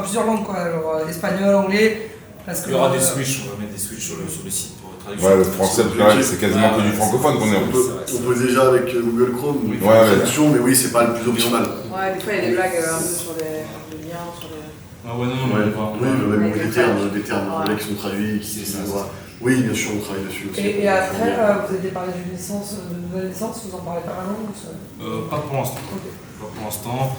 plusieurs langues, quoi, genre espagnol, anglais, Parce que, Il y aura des switches, on va mettre des switches sur le site pour traduction. Ouais, le français, c'est quasiment que du francophone qu'on est en plus. On peut déjà avec Google Chrome, Oui, faire une traduction, mais oui, c'est pas le plus optimal. Ouais, des fois il y a des blagues un peu sur les liens, sur les... Ah ouais, non, Ouais, on va- même des termes anglais qui sont traduits, oui, bien sûr, on travaille dessus aussi. Et après, vous aviez parlé d'une licence, de nouvelle licence, vous en parlez pas vraiment Pas pour l'instant. Pas pour l'instant,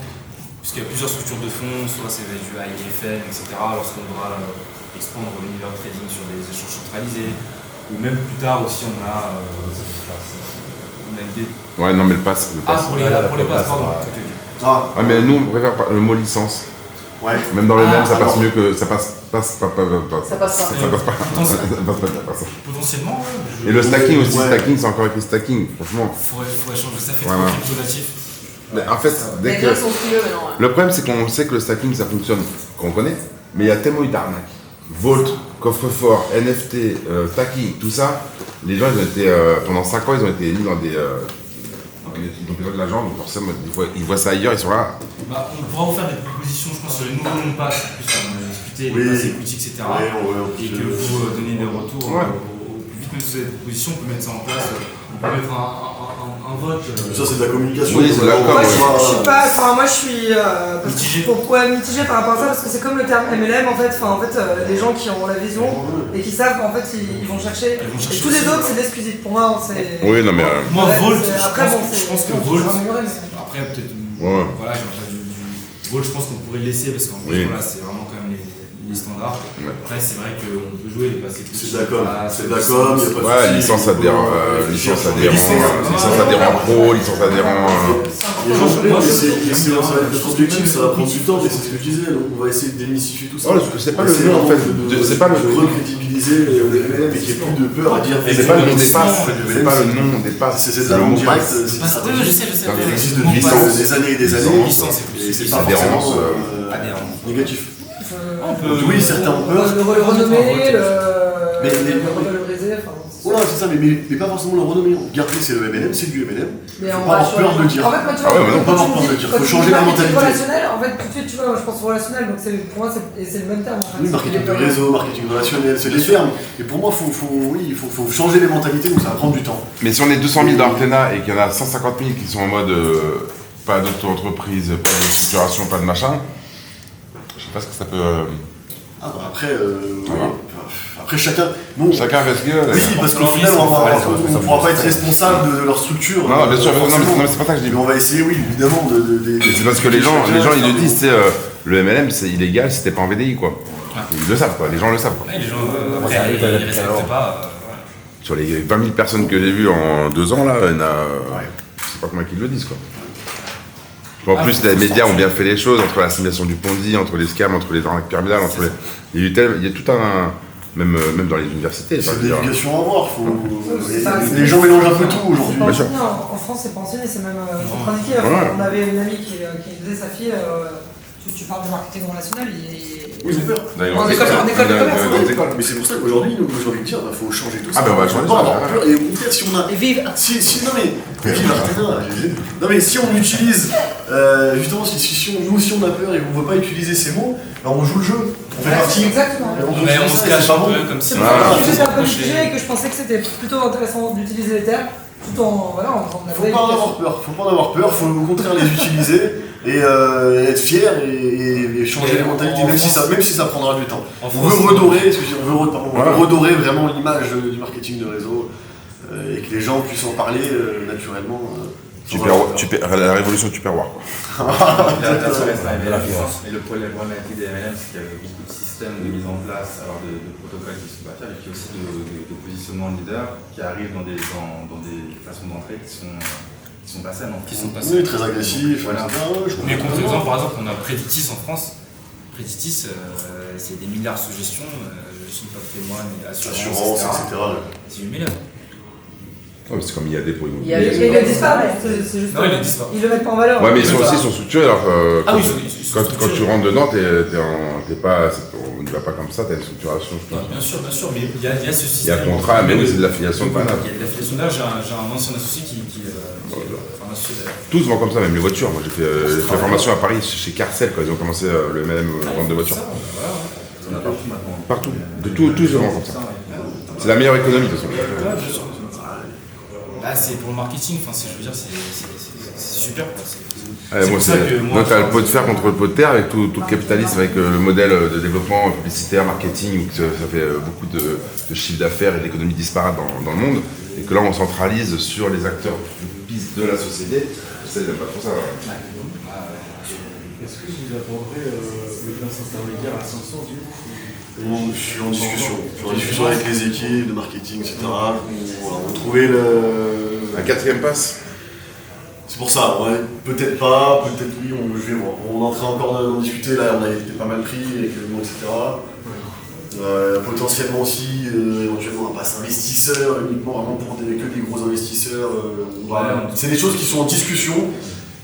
puisqu'il y a plusieurs structures de fonds, soit c'est du IFM, etc. Lorsqu'on devra expandre l'univers de trading sur des échanges centralisés, ou même plus tard aussi on a des... Ouais, non, mais le pass. Ah, pour les passes, pardon. Ah, Ouais, mais nous, on préfère le mot licence. ouais. Même dans le même, ça passe alors. mieux que. Ça passe pas. Ça passe pas. Ça passe pas. Potentiellement, Et le stacking aussi, Ouais. stacking, c'est encore écrit stacking, franchement. faudrait changer, ça fait Ouais, trop ouais. crypto natif. Mais en fait, dès Les que. gens sont frileux maintenant. Le problème, c'est qu'on sait que le stacking, ça fonctionne, qu'on connaît, mais il y a tellement eu d'arnaques. Vault, coffre-fort, NFT, stacking, tout ça, les gens, ils ont été, pendant 5 ans, ils ont été mis dans des. Ils ont besoin de l'argent, donc forcément, ils voient ça ailleurs, ils sont là. Bah, on pourra vous faire des propositions, je pense, sur les nouveaux noms de passes, plus on a discuté, Oui. les passes écoutiques, etc. Et que vous donnez des retours Ouais. au plus vite, même si vous avez des propositions, on peut mettre ça en place, on peut mettre un vote. Ça, c'est de la communication. Oui, c'est de la com, Moi, ouais. je suis pas. Enfin, moi, je suis. Mitigé. Pourquoi mitigé par rapport à ça? Parce que c'est comme le terme MLM, en fait. Enfin, en fait, les gens qui ont la vision et qui savent qu'en fait, ils vont chercher. Ils vont chercher Et tous les aussi, autres, ouais. c'est l'exclusif. Pour moi, c'est. Oui, non, mais. Moi, Ouais, Volt, c'est- je après, bon, pense que c'est- Volt, c'est amélioré, mais- après peut-être, Ouais. voilà, j'ai pas du Volt, je pense qu'on pourrait le laisser parce qu'en fait, Oui. voilà, c'est vraiment quand même les standards. Ouais. Après, c'est vrai qu'on peut jouer les passes écoutiques. C'est de la com, Voilà, c'est de la com, il n'y a pas de Ouais, souci. licence adhérent, licence adhérent pro, licence adhérent. Les gens se plaignent, mais c'est notre objectif, ça va prendre du temps, mais c'est ce que je disais, donc on va essayer de démystifier tout ça. Oh, c'est pas le nom en fait, c'est pas le recrédibiliser les MLM et qu'il n'y ait plus de peur à dire. c'est pas le nom des passes, c'est pas le nom des passes, C'est c'est le mot passe. c'est Passe- stratégique. je sais. Ça existe Licence. depuis des années et des années. Licence, Et c'est pas adhérence, forcément adhérent. négatif. On peut- Oui, certains ont peur. Le renommer, Mais- le revaloriser, enfin. Voilà, c'est ça, mais pas forcément le renommer. Regardez, c'est le MLM, c'est du MLM. Mais Faut on pas va avoir sur- peur de le dire. En fait, moi, tu Ah ouais, vois, mais non, pas avoir peur de le dire. quand Faut tu changer dis la marketing mentalité. relationnel, en fait, tout de suite, tu vois, moi, je pense au relationnel, donc pour moi, c'est le même terme. En fait. Oui, marketing de réseau, marketing relationnel, c'est des termes. Et pour moi, faut changer les mentalités, donc ça va prendre du temps. Mais si on est 200 000 dans Artena et qu'il y en a 150 000 qui sont en mode pas d'auto-entreprise, pas de structuration, pas de machin, je sais pas ce que ça peut. Ah, bah, après, oui. Après chacun. Bon, Chacun reste que. oui, parce qu'au final, on ne pourra pas être responsable de leur structure. Non, bien sûr, non, forcément. mais c'est pas ça que je dis. Mais on va essayer, oui, évidemment, de. Et c'est parce que les gens ils le disent, c'est le MLM c'est illégal si t'es pas en VDI quoi. Ils le savent quoi, les gens le savent quoi. Ouais, les gens, après, ils respectent pas. Sur les 20 000 personnes que j'ai vues en 2 ans là, il y en a. Je sais pas combien qu'ils le disent quoi. En plus, les médias ont bien fait les choses entre la simulation du Ponzi, entre les scams, entre les arnaques pyramidales, entre les. Il y a tout un. Même dans les universités. C'est enfin, de je veux dire. l'éducation à avoir. C'est ça, Les gens mélangent un peu tout aujourd'hui. C'est pas Bien sûr. enseigné, en France, c'est pas enseigné, c'est même contre-indiqué. Ouais. On avait une amie qui disait sa fille, tu parles de marketing relationnel, Oui, ils ont peur. D'ailleurs, En école de commerce, Mais c'est pour ça qu'aujourd'hui, nous, j'ai envie de dire, il faut changer tout ça. Ah, ben, on va changer Faut pas ça, avoir ouais. peur. Et au contraire, si on a. Et vive. Non mais, vive Artena, non mais si on utilise, justement, si on a peur et qu'on ne veut pas utiliser ces mots, alors on joue le jeu, on fait partie. Exactement. continue On ça, se et cache c'est pas un bon. peu comme si C'est on pour ça Ah, que se j'étais un peu rapprochait. mitigé et que je pensais que c'était plutôt intéressant d'utiliser les termes tout en faisant de la Faut vraie pas en éducation. avoir peur, faut pas en avoir peur, faut au contraire les utiliser et être fier et changer Et les mentalités, en même si France- ça prendra du temps. En On France, veut redorer, excusez-moi, on veut Voilà. redorer vraiment l'image du marketing de réseau et que les gens puissent en parler naturellement. La révolution Tupperware quoi. Et le problématique des MLM, c'est qu'il y a beaucoup de systèmes de mise en place, alors de protocoles qui sont pas fiables, et puis aussi de positionnement de leader qui arrivent dans des façons d'entrer qui sont pas saines. Qui sont pas Oui, très agressif, Voilà. etc. Je Mais comprends contre-exemple, totalement. par exemple, on a Préditis en France. Préditis, c'est des milliards sous gestion, gestion de patrimoine et Assurance, etc. C'est du milliard. Ouais, c'est comme IAD pour Il y a le disparu, c'est juste. Non, il le disent pas. Ils le mettent pas en valeur. Ouais, mais ils sont aussi structurés. Alors, Ah quand, oui, ils sont quand structurés. tu rentres dedans, on ne va pas comme ça, t'as une structuration. je pense. Bien sûr, mais il y a ce Il y système. a contrat, mais oui, c'est de l'affiliation de Il y banane. a de l'affiliation d'air, j'ai un ancien associé enfin un associé d'ailleurs. Tous vont comme ça, même les voitures. Moi, j'ai fait la formation à Paris chez Carcel quand ils ont commencé le MLM vente de voitures. Ça, voilà. On a partout maintenant. Partout. De tout se vend comme ça. C'est la meilleure économie de toute façon. Là, c'est pour le marketing, enfin, je veux dire, c'est super. Quoi. Moi, tu as le pot de fer contre le pot de terre avec tout le capitalisme, avec le modèle de développement publicitaire, marketing, où ça fait beaucoup de chiffre d'affaires et d'économies disparates dans le monde. Et que là, on centralise sur les acteurs de la société. Ça, j'aime pas trop ça. Est-ce que vous apprendrez les classes intermédiaires à 500 du coup? Je suis en discussion avec les équipes de marketing, etc. On trouvait Un quatrième passe. C'est pour ça, ouais, peut-être pas, peut-être oui, je vais voir. On est en train encore d'en discuter, là on a été pas mal pris avec le monde, etc. Potentiellement aussi, éventuellement un pass investisseur, uniquement vraiment pour que des gros investisseurs. C'est des choses qui sont en discussion,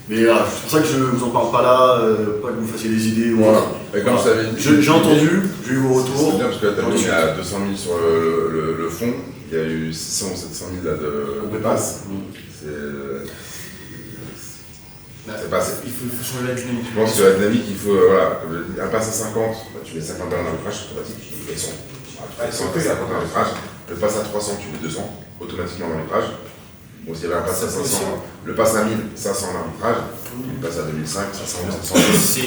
mais voilà, c'est pour ça que je vous en parle pas là, pas que vous fassiez des idées. Voilà. Et comme ça avait dit, j'ai entendu, j'ai eu vos retours. C'est bien parce que là, t'as mis à 200 000 sur le fond, il y a eu 600 ou 700 000 là de passes. C'est pas assez. Il faut changer la dynamique. Je pense que la dynamique, il faut, un pass à 50, tu mets 50 balles dans l'arbitrage, automatique, tu mets 100. Tu mets 100, tu mets 50 dans l'arbitrage. Le pass à 300, tu mets 200, automatiquement dans l'arbitrage. Bon, s'il y avait un pass à 500, le pass à 1000, 500 en arbitrage, le pass à 2005, 500, 700.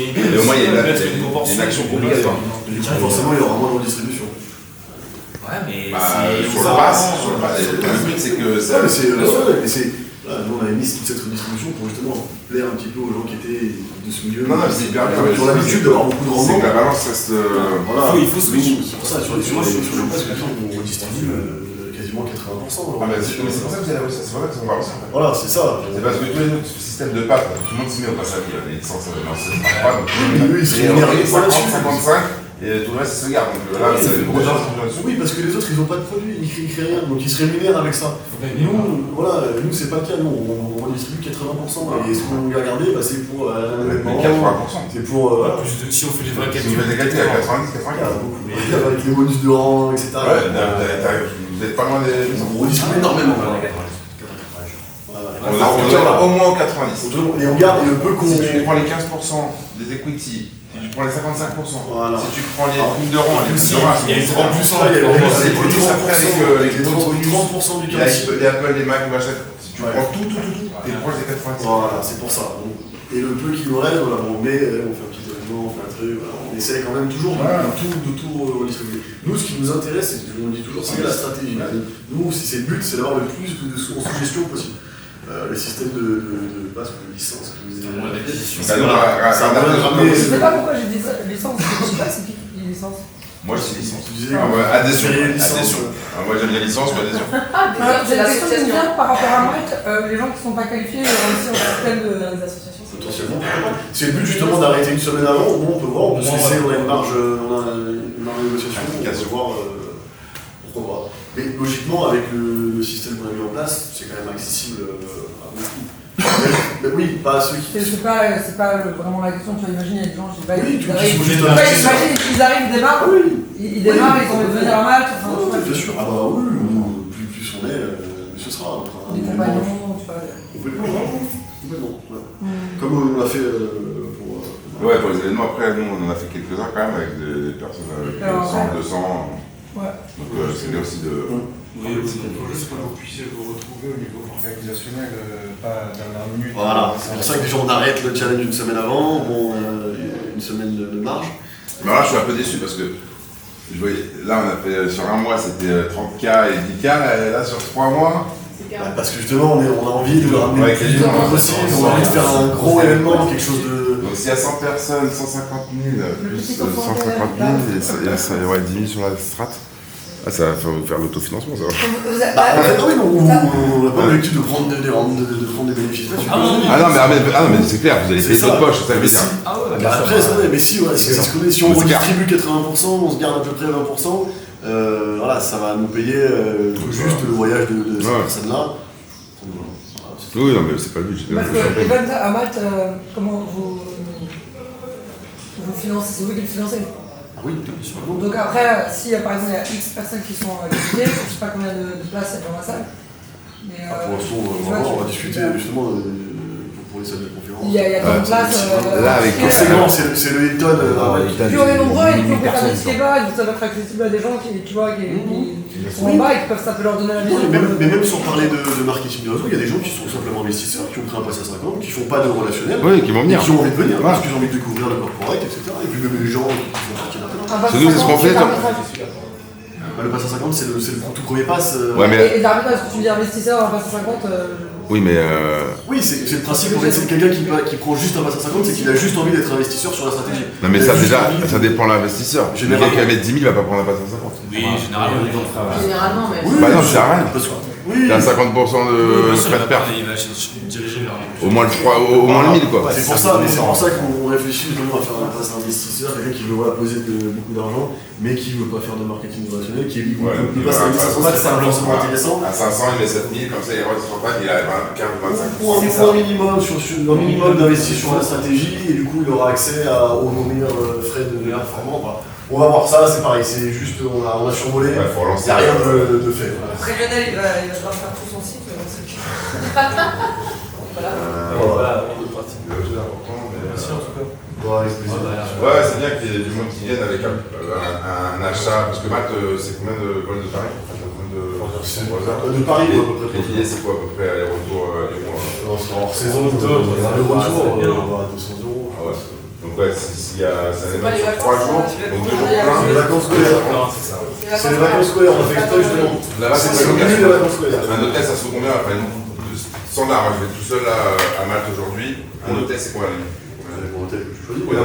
Et au moins, il y a une action obligatoire. Forcément, il y aura moins de redistribution. Ouais, mais sur le pass, le but, c'est que ça. Nous, on avait mis toute cette redistribution pour justement plaire un petit peu aux gens qui étaient de ce milieu. Non, c'est hyper bien. Qui ont l'habitude d'avoir beaucoup de rendement. C'est que la balance reste. Voilà. Il faut switch. C'est pour ça, sur le pass, on redistribue quasiment 80%. C'est pour ça que vous avez réussi, c'est vrai que c'est balance. Voilà, c'est ça. C'est parce que tous les autres systèmes de pattes, tout le monde s'y met au passage, il y a les licences, c'est pas grave. Eux, ils se rémunèrent 50-55. Et tout le reste, c'est se garde. Donc là, c'est beaucoup de gens qui sont oui, parce que les autres, ils n'ont pas de produit, ils créent rien, donc ils se rémunèrent avec ça. Nous, voilà, nous, c'est pas le cas, nous, on redistribue 80%. Et ce qu'on a gardé, c'est pour mais 80%. C'est pour. Si on fait les vrais Si vous faites des calculs à 90, 95. Avec les bonus de rang, etc. Vous n'êtes pas loin des. On redistribue énormément. On est au moins 90. Et on garde le peu qu'on. Si tu prends les 15% des equity, si tu prends les 55%, voilà. si tu prends les primes de rang, les primes de rang, il y a une 30%, il y a les 30% du currency. Les Apple, les Mac, machin. Si tu prends tout, t'es proche des 90. Voilà, c'est pour ça. Et le peu qui nous reste, voilà, on met, on fait un petit événement, on fait un truc, voilà, on essaie quand même toujours de tout redistribuer. Nous, ce qui nous intéresse, c'est, on le dit toujours, c'est la stratégie. Nous, c'est le but, c'est d'avoir le plus de sous-gestion possible. Le système de passe ou de licence que vous avez. Je sais pas pourquoi j'ai dit licence, je sais pas c'est qui licence. Moi, c'est licence. Adhésion. Moi, j'aime bien licence ou adhésion. J'ai la question qui vient par rapport à Malte, les gens qui ne sont pas qualifiés aussi au système d'association. Potentiellement. C'est le but justement d'arrêter une semaine avant. Nous, on peut voir, on peut se laisser, on a une marge, on a une négociation, on peut voir pourquoi pas. Mais logiquement, avec le système qu'on a mis en place, c'est quand même accessible à beaucoup. Mais oui, pas à ceux qui. C'est pas vraiment la question, tu vois, imagine, il y a des gens, je sais pas, oui, imagine qu'ils arrivent, ils démarrent, ils démarrent, ils ont envie de venir à Malte. Bien sûr, ah bah oui, plus on est, ce sera. Des compagnons, tu vois. Complètement. Comme on l'a fait pour. Ouais, pour les événements, après, nous, on en a fait quelques-uns quand même avec des personnes avec 100, 200. Ouais. Donc c'est bien aussi de. Il faut juste que vous puissiez vous retrouver au niveau organisationnel, pas dernière minute. Voilà, c'est pour ça que déjà on arrête le challenge une semaine avant, bon, une semaine de marge. Mais là, je suis un peu déçu parce que je voyais, là, on a fait sur un mois, c'était 30K et 10K, et là, sur 3 mois. Parce que justement, on a envie de ramener le plus de monde possible, on a envie de faire un gros événement, quelque chose de. Donc s'il y a 100 personnes, 150 000, plus 150 000, et là, ça y aurait 10 000 sur la strate. Ah, ça va faire l'autofinancement, ça va. En fait, oui, on n'a pas l'objectif de prendre des bénéfices là-dessus. Ah non, mais c'est clair, vous allez payer votre poche, ça veut dire. Après, mais si, c'est ce qu'on est. Si on redistribue 80%, on se garde à peu près 20%, voilà, ça va nous payer juste le voyage de cette personne-là. Oui, non, mais c'est pas le but. Parce que l'event à Malte, comment vous financez? C'est vous qui le financez? Oui, bien sûr. Donc après, si par exemple il y a X personnes qui sont qualifiées, je ne sais pas combien de places il y a dans la salle. Mais, pour l'instant, on va discuter justement pour les salles de conférence. Il y a tant de place. Là, avec C'est grand, c'est le Hilton. Plus on est nombreux et plus on peut faire des débats, ça va être accessible à des gens qui sont en bas et qui peuvent ça peut leur donner la vision. Mais même sans parler de marketing de réseau, il y a des gens qui sont simplement investisseurs, qui ont pris un pass à 5 ans, qui font pas de relationnel, qui vont venir. qui ont envie de venir, parce qu'ils ont envie de découvrir le corporate, etc. Et puis même les gens qui font partie d'un peu. C'est nous, c'est ce qu'on fait. Le pass à 50, c'est le tout premier pass. Et l'arbitrage, est-ce que tu dis investisseur, un pass à 50 Oui, mais. Oui, c'est le principe. En fait, c'est quelqu'un qui prend juste un pass à 50, c'est qu'il a juste envie d'être investisseur sur la stratégie. Non, mais ça, déjà, ça dépend de l'investisseur. Quelqu'un qui avait 10 000 va pas prendre un pass à 50. Oui, généralement, les gens travaillent. Généralement, mais. Oui, Bah non, c'est rien. Oui. T'as 50% de frais de perte. Il va diriger vers Au moins le 1000, quoi. C'est pour ça, mais c'est pour ça qu'on réfléchit justement à faire un pass investisseur, quelqu'un qui veut poser beaucoup d'argent, mais qui veut pas faire de marketing relationnel, qui est libre. Le pass investisseur, c'est un lancement intéressant. À 500, il met 7000, comme ça, il reste pas, il a 15 ou 25. Pour un minimum d'investir sur la stratégie, et du coup, il aura accès aux meilleurs frais de performance. On va voir ça, c'est pareil, c'est juste, on a survolé, il n'y a rien de fait. Après Lionel, il va devoir faire tout son cycle, donc c'est Voilà, on est parti. C'est important, mais. Merci en tout cas. Ouais, c'est bien qu'il y ait du monde qui vienne avec un achat, parce que Matt, c'est combien de vols de Paris? De Paris, à peu près. Et l'idée, c'est quoi à peu près aller-retour Lyon? En saison, le retour, on va à 200 €. Ah ouais. Donc ouais, s'il y a un événement sur 3 jours, donc 2 jours plein. C'est les vacances scolaires. C'est les vacances scolaires, on a fait exprès justement. Là-bas, c'est le milieu des vacances scolaires. Un hôtel, ça se combien? Enfin, standard, moi je vais tout seul là à Malte aujourd'hui. Un hôtel, c'est quoi la nuit? Pour l'hôtel que je choisis. Oui, pour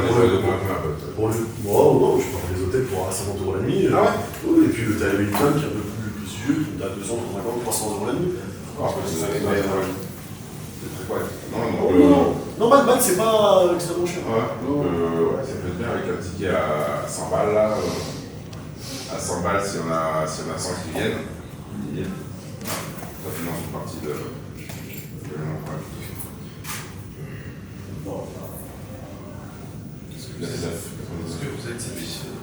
Non, je prends des hôtels pour à 50 € la nuit. Ah ouais? Oui, et puis l'hôtel Hilton qui est un peu plus luxueux, qui est à 200, 350, 300 € la nuit. Non, Malte, c'est pas extrêmement cher. Ouais, ça peut être bien avec un ticket à 100 balles là. À 100 balles, si on a 100 qui viennent, ça finance une partie de l'emprunt. Est-ce que vous êtes satisfait?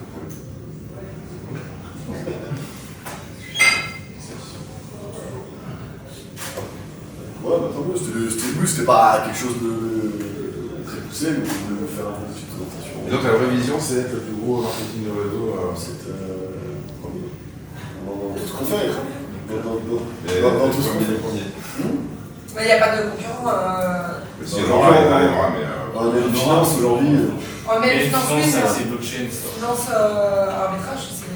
Ouais, bah tant mieux, c'était le but, c'était pas quelque chose de très poussé, mais on voulait faire une petite présentation. Et donc la vraie vision, c'est être le plus gros marketing de réseau. Dans tout ce qu'on fait. Dans tout ce qu'on fait. Mais il n'y a pas de concurrent. Il y en aura, mais. On est en finance aujourd'hui. Mais Les finance, finances, c'est blockchain. finance arbitrage, c'est.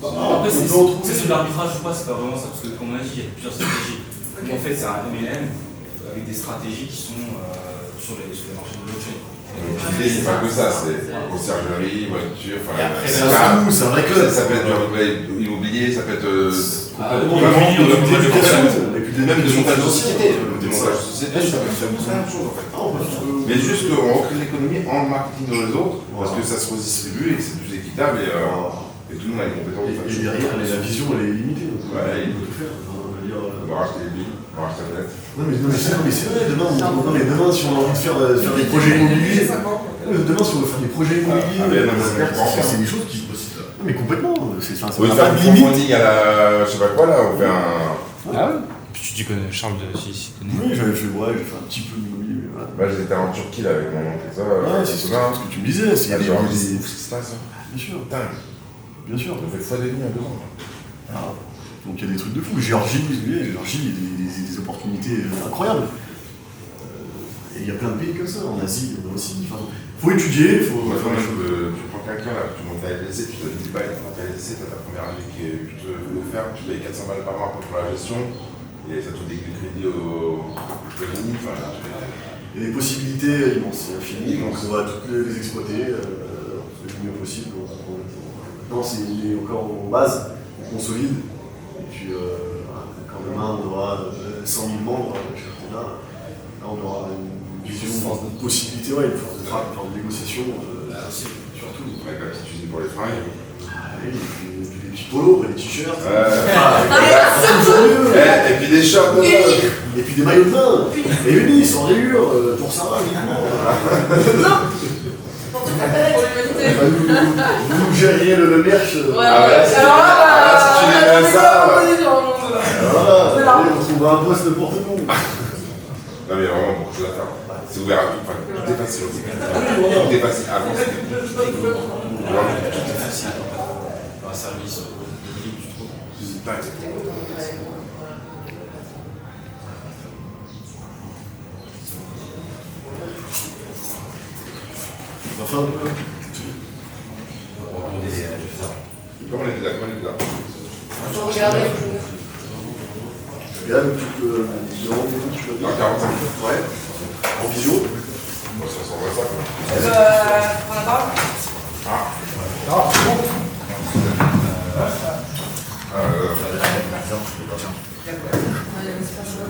Après, c'est de l'arbitrage, je crois, c'est pas vraiment ça, parce que comme on a dit, il y a plusieurs stratégies. Donc en fait, c'est un MLM avec des stratégies qui sont sur les marchés de blockchain. L'idée, c'est pas que ça, c'est conciergerie, voiture, enfin. C'est un vrai club. Ça peut être du immobilier, ça peut être. Et puis même des montages de société. Des montages de société, ça peut faire plein de choses en fait. Mais juste qu'on recrée l'économie en marketing de réseau, parce que ça se redistribue et que c'est plus équitable et tout le monde a les compétences. Et derrière, la vision, elle est limitée. Ouais, il faut tout faire. On va racheter les billes, on va racheter la lettre. Non mais c'est vrai, demain si on a envie de faire des projets immobiliers, demain si on veut faire des projets immobiliers, c'est des choses qui se possible. Non mais complètement, c'est ça. On va faire du crowdfunding à la, je sais pas quoi là, on fait un... Ah ouais? Puis tu connais Charles de si connais. Oui, j'ai fait un petit peu d'immobilier, mais voilà. Bah j'étais en Turquie là avec mon oncle et ça. Ouais, c'est ce que tu me disais, c'est ce qui se passe. Bien sûr. Bien sûr. On fait fois des nuits à 2 ans. Donc il y a des trucs de fou. Géorgie, il y a des opportunités incroyables. Et il y a plein de pays comme ça, en Asie, aussi. Enfin, faut étudier, faut. Tu prends quelqu'un là, tu montes à LDC, tu donnes 10 balles, tu montes à LDC, tu as ta première année qui te veut faire, tu payes 400 balles par mois pour la gestion, et ça te donne des crédits au crédit. Il y a des possibilités immenses, c'est infini, donc on va toutes les exploiter le mieux possible. Maintenant, il est encore en base, on consolide. Et puis, quand demain on aura 100 000 membres, là on aura une vision, une force de possibilité, une force de frappe, une force de négociation, surtout. Avec la petite usine pour les fringues. Et puis des petits polos, des t-shirts. Et puis des shorts de bain. Et puis des maillots de bain. Et unis, sans rayures, pour Sarah, vous gériez le merch. Si tu l'aimes bien ça. Voilà, on trouve un poste pour tout le monde. Non, mais il y a vraiment beaucoup de choses à faire. C'est ouvert à tout. Enfin, tout est facile aussi. Tout est facile. Avant, c'était compliqué. Tout est facile. Un service public, tu trouves. Pas exactement. Enfin, Comment on était là? Regarde, tu peux Dans 45 minutes. Ouais. En visio. Bon, ça s'envoie ça. On a pas Il y a un espace là.